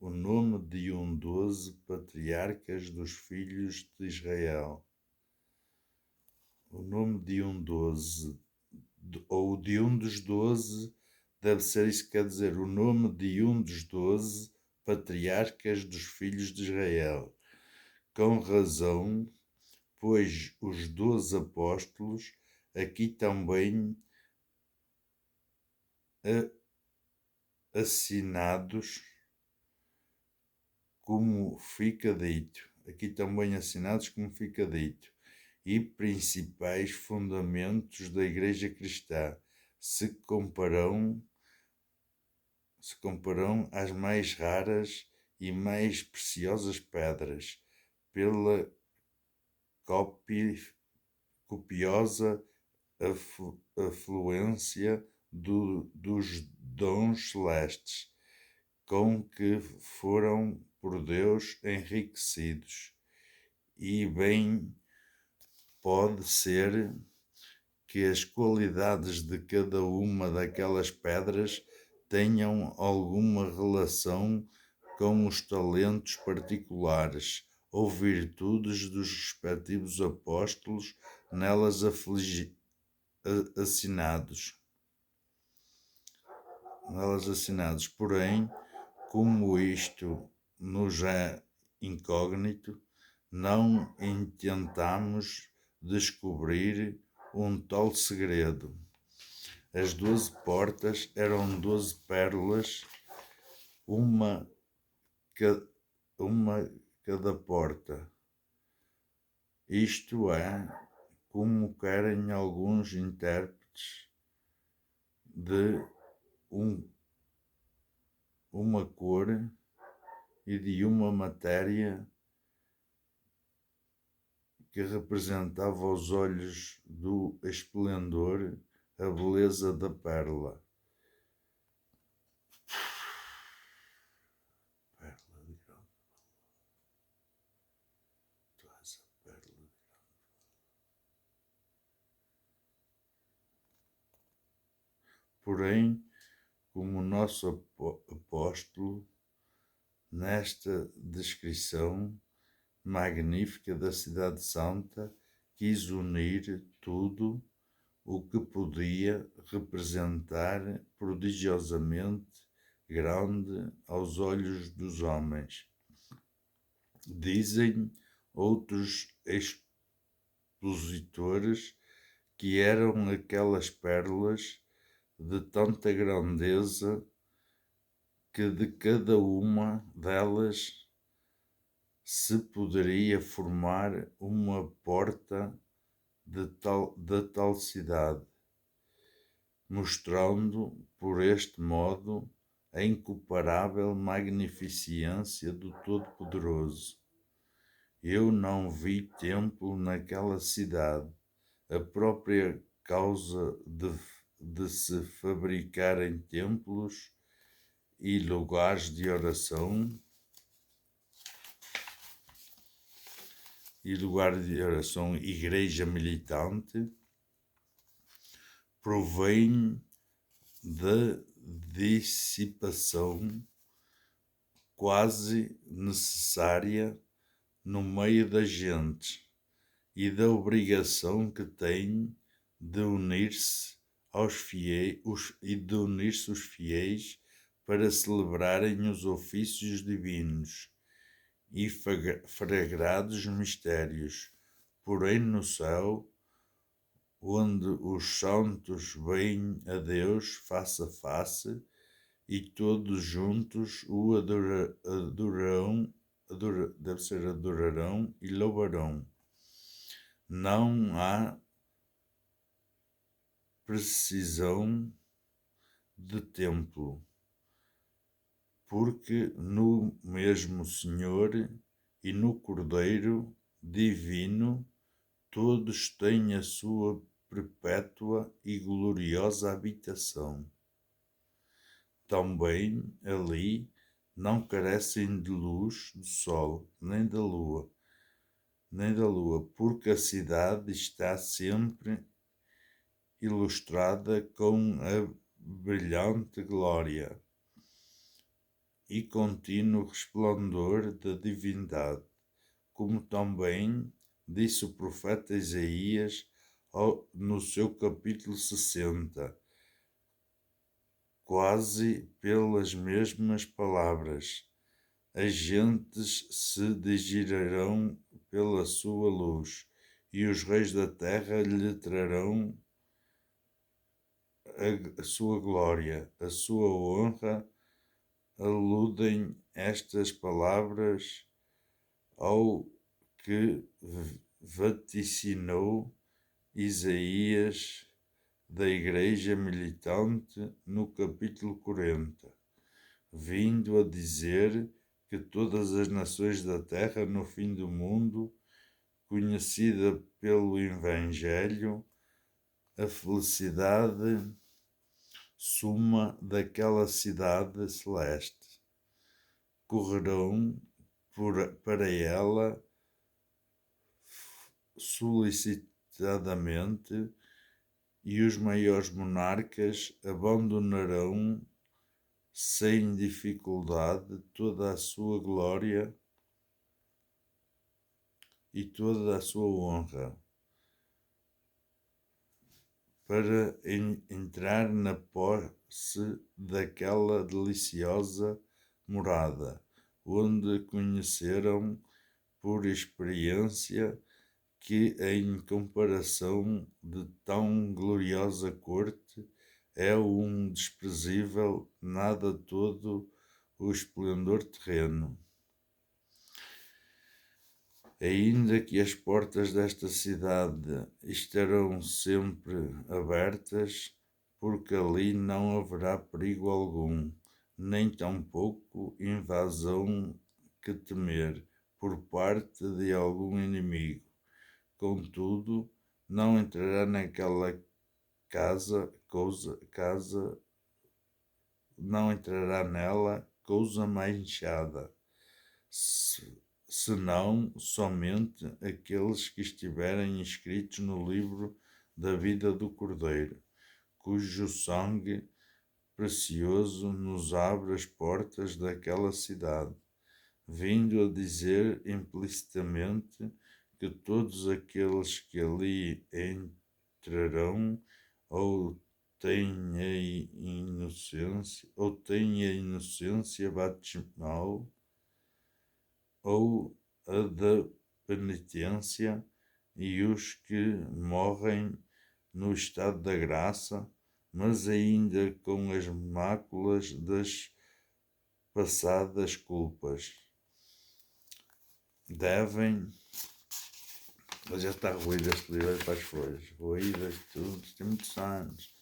o nome de 12 patriarcas dos filhos de Israel. O nome de 12, ou de dos 12, deve ser isso que quer dizer, o nome de dos 12 patriarcas dos filhos de Israel. Com razão, pois os 12 apóstolos aqui também assinados, como fica dito, e principais fundamentos da Igreja Cristã se comparam às mais raras e mais preciosas pedras, pela copiosa afluência dos dons celestes, com que foram por Deus enriquecidos. E bem pode ser que as qualidades de cada uma daquelas pedras tenham alguma relação com os talentos particulares ou virtudes dos respectivos apóstolos nelas assinados. Porém, como isto nos é incógnito, não intentamos descobrir um tal segredo. As 12 portas eram 12 pérolas, uma cada porta. Isto é, como querem alguns intérpretes, de uma cor e de uma matéria que representava aos olhos do esplendor a beleza da pérola. Pérola de grande. Tu és a pérola de grande. Porém, como o nosso apóstolo, nesta descrição magnífica da Cidade Santa, quis unir tudo o que podia representar prodigiosamente grande aos olhos dos homens. Dizem outros expositores que eram aquelas pérolas de tanta grandeza que de cada uma delas se poderia formar uma porta de tal cidade, mostrando por este modo a incomparável magnificência do Todo-Poderoso. Eu não vi templo naquela cidade. A própria causa de se fabricarem templos e lugares de oração igreja militante, provém da dissipação quase necessária no meio das gentes e da obrigação que tem de unir-se os fiéis para celebrarem os ofícios divinos e fragrados mistérios. Porém, no céu, onde os santos veem a Deus face a face e todos juntos o adorarão e louvarão, não há precisão de templo, porque no mesmo Senhor e no Cordeiro divino todos têm a sua perpétua e gloriosa habitação. Também ali não carecem de luz do sol, nem da lua, porque a cidade está sempre ilustrada com a brilhante glória e contínuo resplendor da divindade, como também disse o profeta Isaías no seu capítulo 60, quase pelas mesmas palavras: as gentes se digirarão pela sua luz, e os reis da terra lhe trarão a sua glória, a sua honra. Aludem estas palavras ao que vaticinou Isaías da Igreja Militante no capítulo 40, vindo a dizer que todas as nações da terra no fim do mundo, conhecida pelo Evangelho, a felicidade suma daquela cidade celeste. Correrão para ela solicitadamente, e os maiores monarcas abandonarão sem dificuldade toda a sua glória e toda a sua honra, para entrar na posse daquela deliciosa morada, onde conheceram por experiência que, em comparação de tão gloriosa corte, é um desprezível nada todo o esplendor terreno. Ainda que as portas desta cidade estarão sempre abertas, porque ali não haverá perigo algum, nem tampouco invasão que temer por parte de algum inimigo. Contudo, não entrará naquela não entrará nela coisa manchada, senão somente aqueles que estiverem inscritos no livro da vida do Cordeiro, cujo sangue precioso nos abre as portas daquela cidade, vindo a dizer implicitamente que todos aqueles que ali entrarão ou têm a inocência batismal ou a da penitência, e os que morrem no estado da graça, mas ainda com as máculas das passadas culpas, devem... Já está ruído este livro para as folhas, ruídas, tudo, tem muitos anos.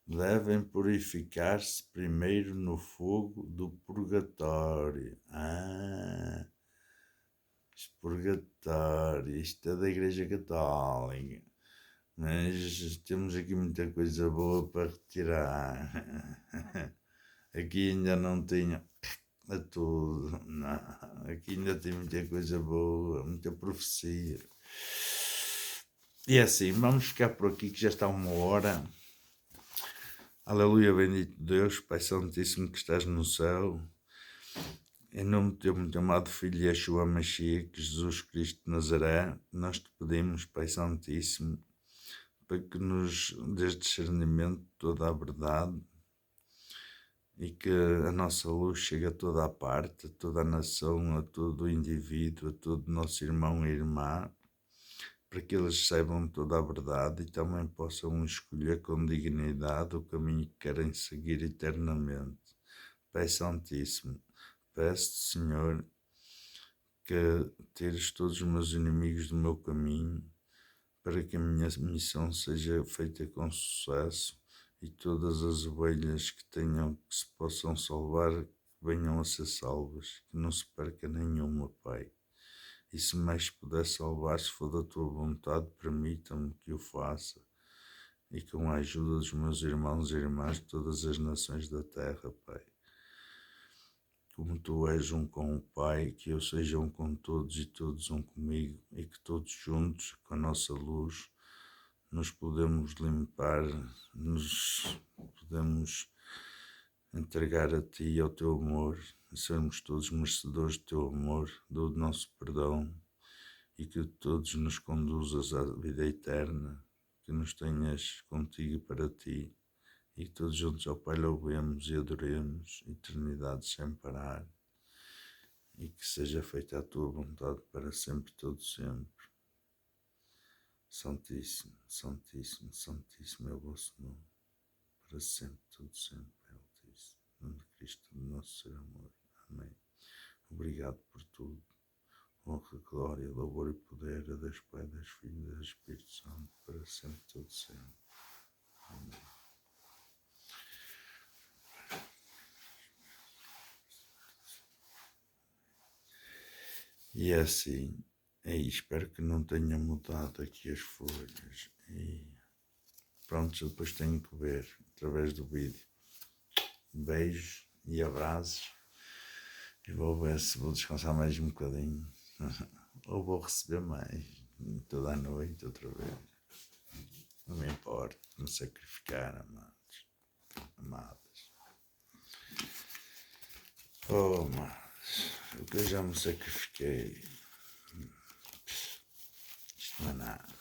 Devem purificar-se primeiro no fogo do purgatório. Purgatório, isto é da Igreja Católica. Mas temos aqui muita coisa boa para retirar. Aqui ainda não tenho a tudo, não. Aqui ainda tem muita coisa boa, muita profecia. E é assim, vamos ficar por aqui que já está 1 hora. Aleluia, bendito Deus, Pai Santíssimo que estás no céu. Em nome do teu muito amado Filho Yeshua Mashiach, Jesus Cristo de Nazaré, nós te pedimos, Pai Santíssimo, para que nos dês discernimento de toda a verdade e que a nossa luz chegue a toda a parte, a toda a nação, a todo o indivíduo, a todo nosso irmão e irmã, para que eles saibam toda a verdade e também possam escolher com dignidade o caminho que querem seguir eternamente. Pai Santíssimo, peço-te, Senhor, que tires todos os meus inimigos do meu caminho, para que a minha missão seja feita com sucesso e todas as ovelhas que se possam salvar, que venham a ser salvas, que não se perca nenhuma, Pai. E se mais puder salvar, se for da tua vontade, permita-me que o faça, e com a ajuda dos meus irmãos e irmãs de todas as nações da terra, Pai. Como tu és um com o Pai, que eu seja um com todos e todos um comigo, e que todos juntos, com a nossa luz, nos podemos limpar, nos podemos entregar a Ti e ao Teu amor, e sermos todos merecedores do Teu amor, do nosso perdão, e que todos nos conduzas à vida eterna, que nos tenhas contigo e para Ti, e que todos juntos ao Pai louvemos e adoremos, eternidade sem parar, e que seja feita a Tua vontade para sempre, todo sempre. Santíssimo, Santíssimo, Santíssimo é o vosso nome, para sempre, todo sempre é Altíssimo. Em nome de Cristo, nosso Senhor amor. Amém. Obrigado por tudo. Honra, glória, louvor e poder a Deus Pai, Deus Filho e Deus Espírito Santo, para sempre, todo sempre. Amém. E é assim, espero que não tenha mudado aqui as folhas. E pronto, depois tenho que ver através do vídeo. Beijos e abraços. E vou ver se vou descansar mais um bocadinho. Ou vou receber mais toda a noite outra vez. Não me importa me sacrificar, amados. Amadas. Oh, amados, o que eu já me sacrifiquei. Isto não é nada.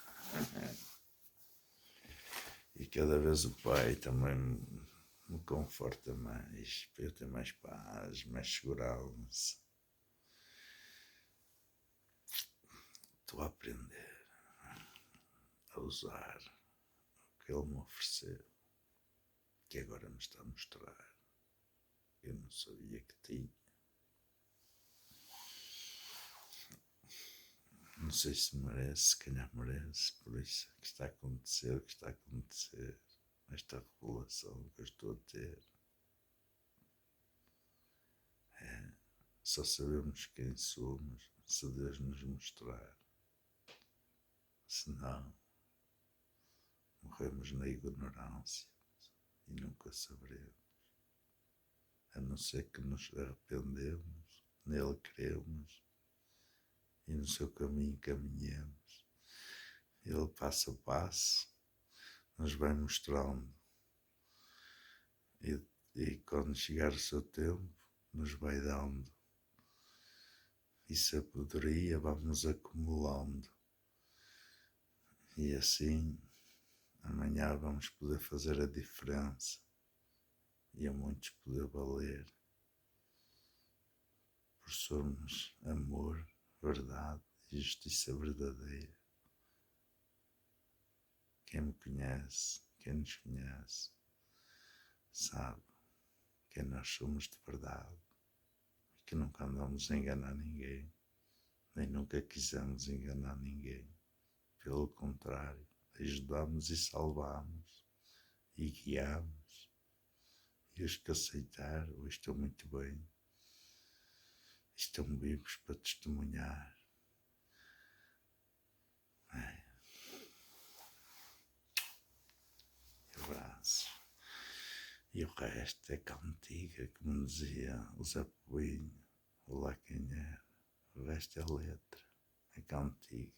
E cada vez o Pai também me conforta mais, para eu ter mais paz, mais segurança. Estou a aprender a usar o que Ele me ofereceu, que agora me está a mostrar. Eu não sabia que tinha. Não sei se merece, se calhar merece, por isso que está a acontecer, esta revelação que eu estou a ter. Só sabemos quem somos se Deus nos mostrar. Senão, morremos na ignorância e nunca saberemos. A não ser que nos arrependemos, nele cremos e no seu caminho caminhemos. Ele, passo a passo, nos vai mostrando. E quando chegar o seu tempo, nos vai dando. E sabedoria vamos acumulando. E assim, amanhã vamos poder fazer a diferença. E a muitos poder valer. Por somos amor, verdade e justiça verdadeira. Quem me conhece, quem nos conhece, sabe que nós somos de verdade e que nunca andamos a enganar ninguém, nem nunca quisemos enganar ninguém. Pelo contrário, ajudamos e salvamos e guiamos. E os que aceitaram hoje estão muito bem, estão vivos para testemunhar. Abraço. E o resto é cantiga, como dizia o Zé Povinho, ou lá quem era. O resto é letra, é cantiga.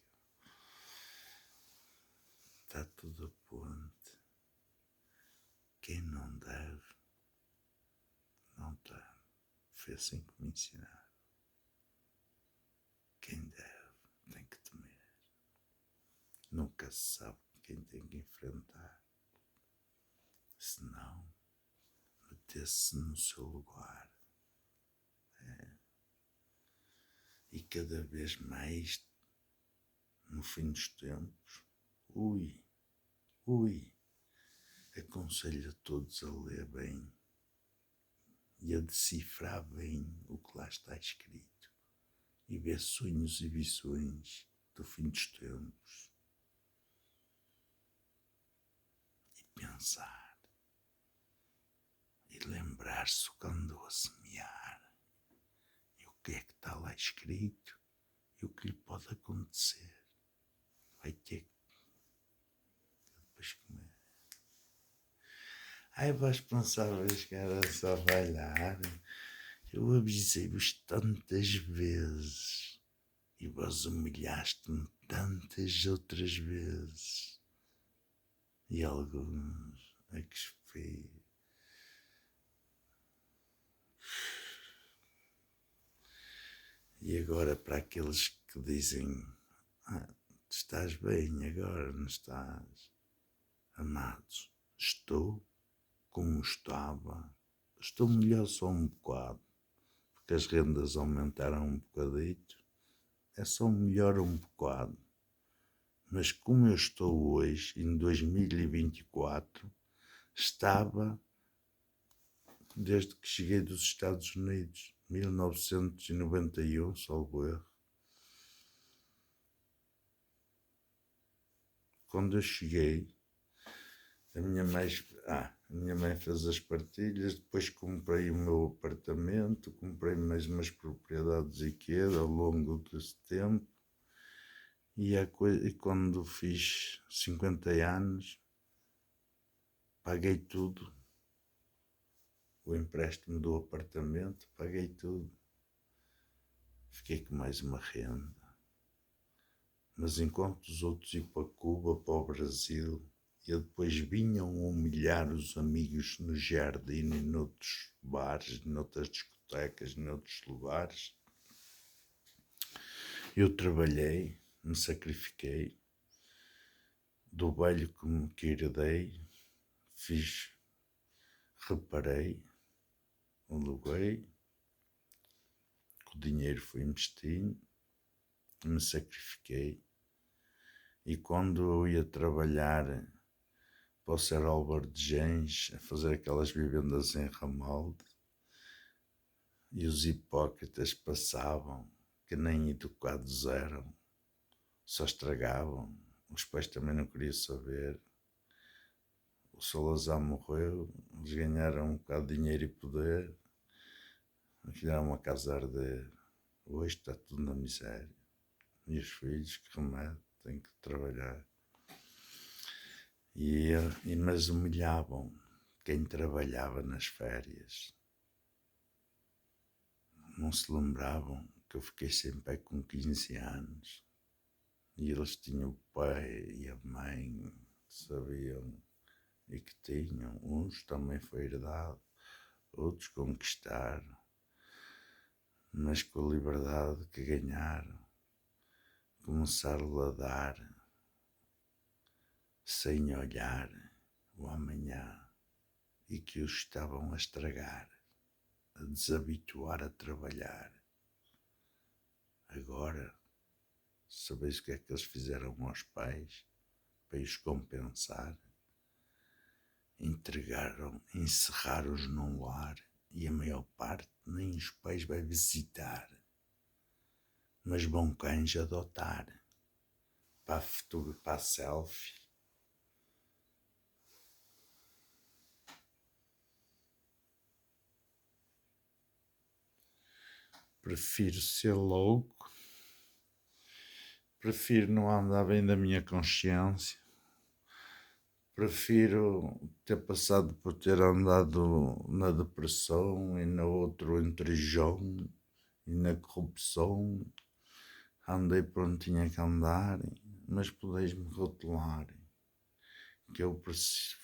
Está tudo a ponte. Quem não deve, não teme. Foi assim que me ensinaram. Quem deve, tem que temer. Nunca se sabe quem tem que enfrentar. Senão, meter-se no seu lugar. E cada vez mais, no fim dos tempos, aconselho a todos a ler bem e a decifrar bem o que lá está escrito e ver sonhos e visões do fim dos tempos e pensar e lembrar-se o que andou a semear e o que é que está lá escrito e o que lhe pode acontecer. Vai ter que depois comer. Vós pensavas que era só falhar? Eu avisei-vos tantas vezes e vós humilhaste-me tantas outras vezes. E alguns a que espelho. E agora para aqueles que dizem, estás bem agora, não estás? Amados, estou como estava, estou melhor só um bocado, porque as rendas aumentaram um bocadito, é só melhor um bocado. Mas como eu estou hoje, em 2024, estava desde que cheguei dos Estados Unidos, 1991, salvo erro. Quando eu cheguei, a minha mãe, A minha mãe fez as partilhas, depois comprei o meu apartamento, comprei mais umas propriedades IKEA ao longo desse tempo. E quando fiz 50 anos, paguei tudo. O empréstimo do apartamento, paguei tudo. Fiquei com mais uma renda. Mas enquanto os outros iam para Cuba, para o Brasil, e depois vinham humilhar os amigos no jardim e noutros bares, noutras discotecas, noutros lugares, eu trabalhei, me sacrifiquei, do velho que herdei, fiz, reparei, aluguei, o dinheiro foi investindo, me sacrifiquei, e quando eu ia trabalhar para o Sr. Álvaro de Gens, a fazer aquelas vivendas em Ramalde, e os hipócritas passavam, que nem educados eram, só estragavam, os pais também não queriam saber. O Salazar morreu, eles ganharam um bocado de dinheiro e poder, fizeram uma casa a arder. Hoje está tudo na miséria. E os filhos, que remédio, têm que trabalhar. Mas humilhavam quem trabalhava nas férias. Não se lembravam que eu fiquei sem pai com 15 anos. E eles tinham o pai e a mãe, sabiam e que tinham. Uns também foi herdado, outros conquistaram, mas com a liberdade que ganharam, começaram a dar, sem olhar o amanhã, e que os estavam a estragar, a desabituar a trabalhar. Agora, sabeis o que é que eles fizeram aos pais para os compensar? Encerraram-os num lar, e a maior parte nem os pais vai visitar, mas vão cães adotar para a selfie. Prefiro ser louco, prefiro não andar bem da minha consciência, prefiro ter passado por ter andado na depressão e no outro entrijão e na corrupção. Andei por onde tinha que andar, mas podeis-me rotular que eu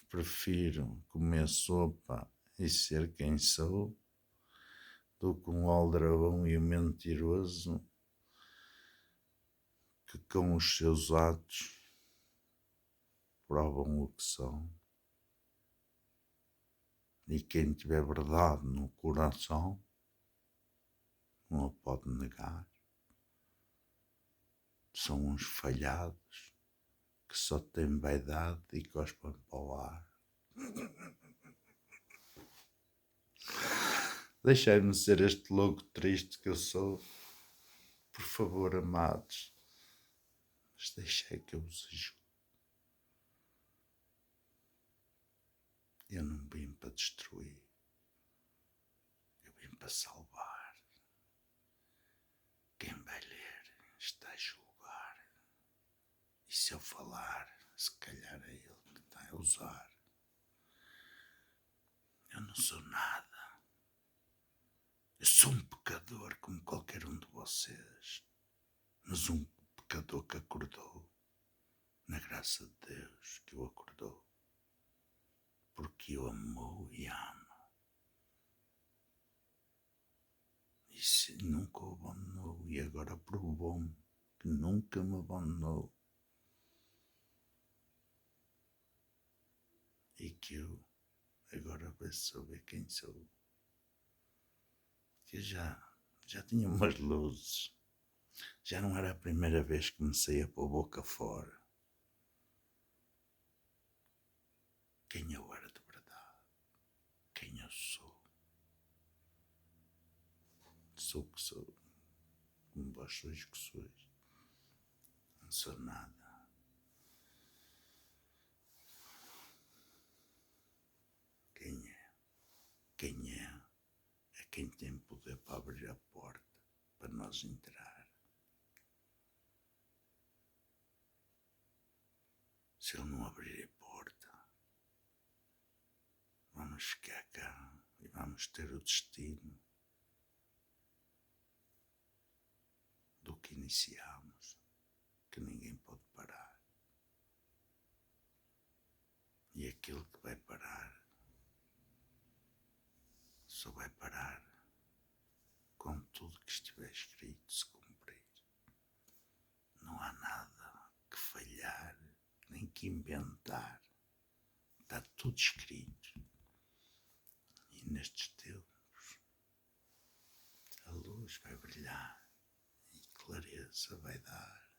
prefiro comer sopa e ser quem sou do que um aldrabão e um mentiroso que com os seus atos provam o que são. E quem tiver verdade no coração não a pode negar. São uns falhados que só têm vaidade e cospem para o ar. Deixai-me ser este louco triste que eu sou. Por favor, amados, mas deixei que eu vos ajude. Eu não vim para destruir, eu vim para salvar. Quem vai ler está a julgar, e se eu falar, se calhar é ele que está a usar. Eu não sou nada, eu sou um pecador como qualquer um de vocês, mas um pecador que acordou, na graça de Deus que o acordou, porque o amou e ama. E se nunca o abandonou, e agora provou-me que nunca me abandonou, e que eu agora vou saber quem sou. Que eu já tinha umas luzes, já não era a primeira vez que me saía pôr a boca fora quem eu era de verdade, quem eu sou. Sou o que sou, como vós sois que sois. Não sou nada. quem é quem tem poder para abrir a porta para nós entrar. Se ele não abrir a porta, vamos ficar cá e vamos ter o destino do que iniciamos, que ninguém pode parar. E aquilo que vai parar, só vai parar quando tudo que estiver escrito se cumprir. Não há nada que falhar, nem que inventar. Está tudo escrito. E nestes tempos, a luz vai brilhar e clareza vai dar.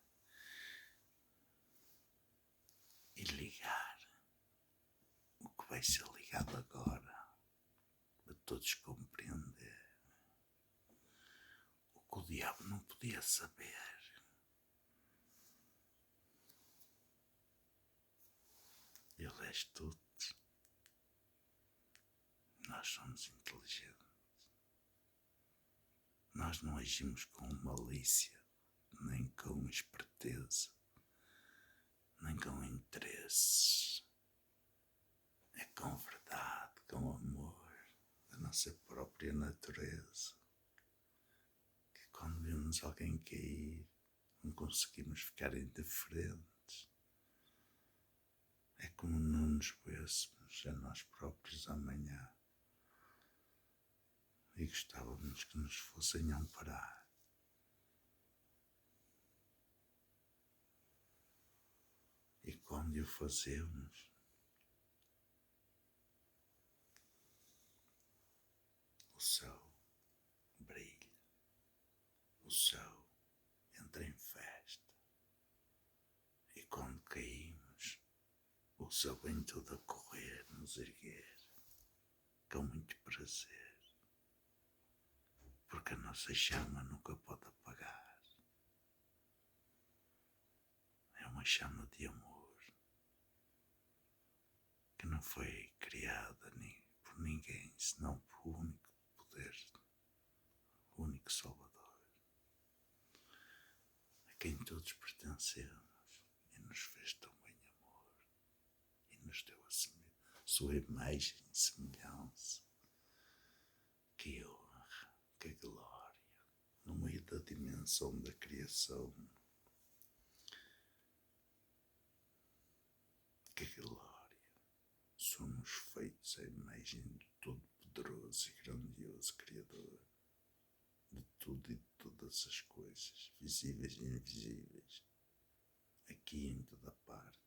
E ligar o que vai ser ligado agora, para todos compreender o que o diabo não podia saber. Ele é astuto. Nós somos inteligentes. Nós não agimos com malícia, nem com esperteza, nem com interesses. É com verdade, com amor da nossa própria natureza. Que quando vemos alguém cair, não conseguimos ficar indiferentes. É como não nos vêssemos a nós próprios amanhã. E gostávamos que nos fossem amparar. E quando o fazemos, o céu brilha, o céu entra em festa. E quando caímos, o céu vem todo a correr, nos erguer, com muito prazer. Porque a nossa chama nunca pode apagar. É uma chama de amor que não foi criada nem por ninguém, senão por o único poder, o único Salvador, a quem todos pertencemos e nos fez tão bem amor e nos deu a sua imagem e semelhança. Que honra, que glória, no meio da dimensão da criação. Que glória, somos feitos à imagem do Todo-Poderoso e grandioso Criador de tudo e de todas as coisas, visíveis e invisíveis, aqui em toda parte.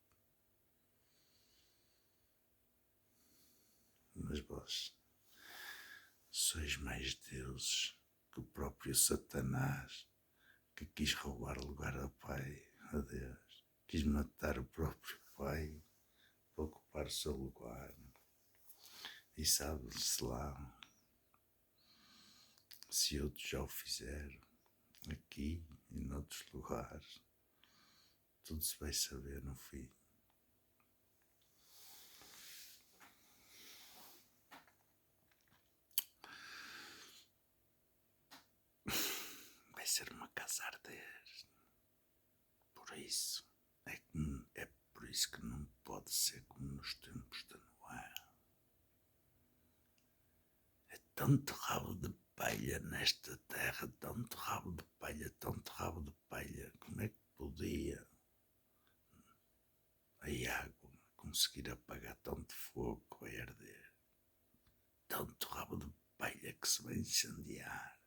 Mas vós sois mais deuses que o próprio Satanás, que quis roubar o lugar ao Pai, a Deus, quis matar o próprio Pai para ocupar o seu lugar. E sabe-se lá se outros já o fizeram, aqui e noutros lugares. Tudo se vai saber no fim. Vai ser uma casa a arder. Por isso, é por isso que não pode ser como nos tempos de Noé. É tanto rabo de palha nesta terra, tanto rabo de palha, tanto rabo de palha. Como é que podia a água conseguir apagar tanto fogo que vai arder? Tanto rabo de palha que se vai incendiar.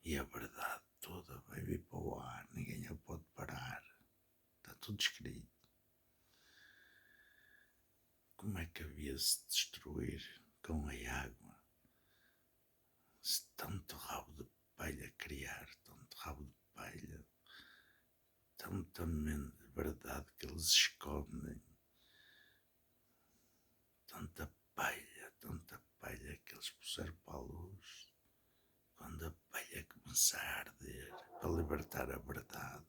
E a verdade toda vai vir para o ar, ninguém a pode parar. Está tudo escrito. Como é que havia de se destruir com a água? Se tanto rabo de palha criar, tanto rabo de palha, tanta verdade que eles escondem, tanta palha que eles puseram para a luz. Quando a palha começar a arder para libertar a verdade,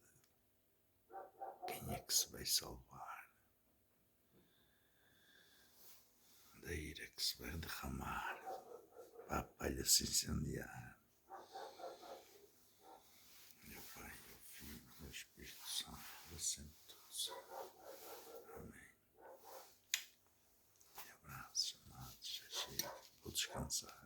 quem é que se vai salvar da ira que que se vai derramar para a palha se incendiar. Meu Pai, meu Filho, meu Espírito Santo, assim todos. Amém. E abraços, amados, já chego, vou descansar.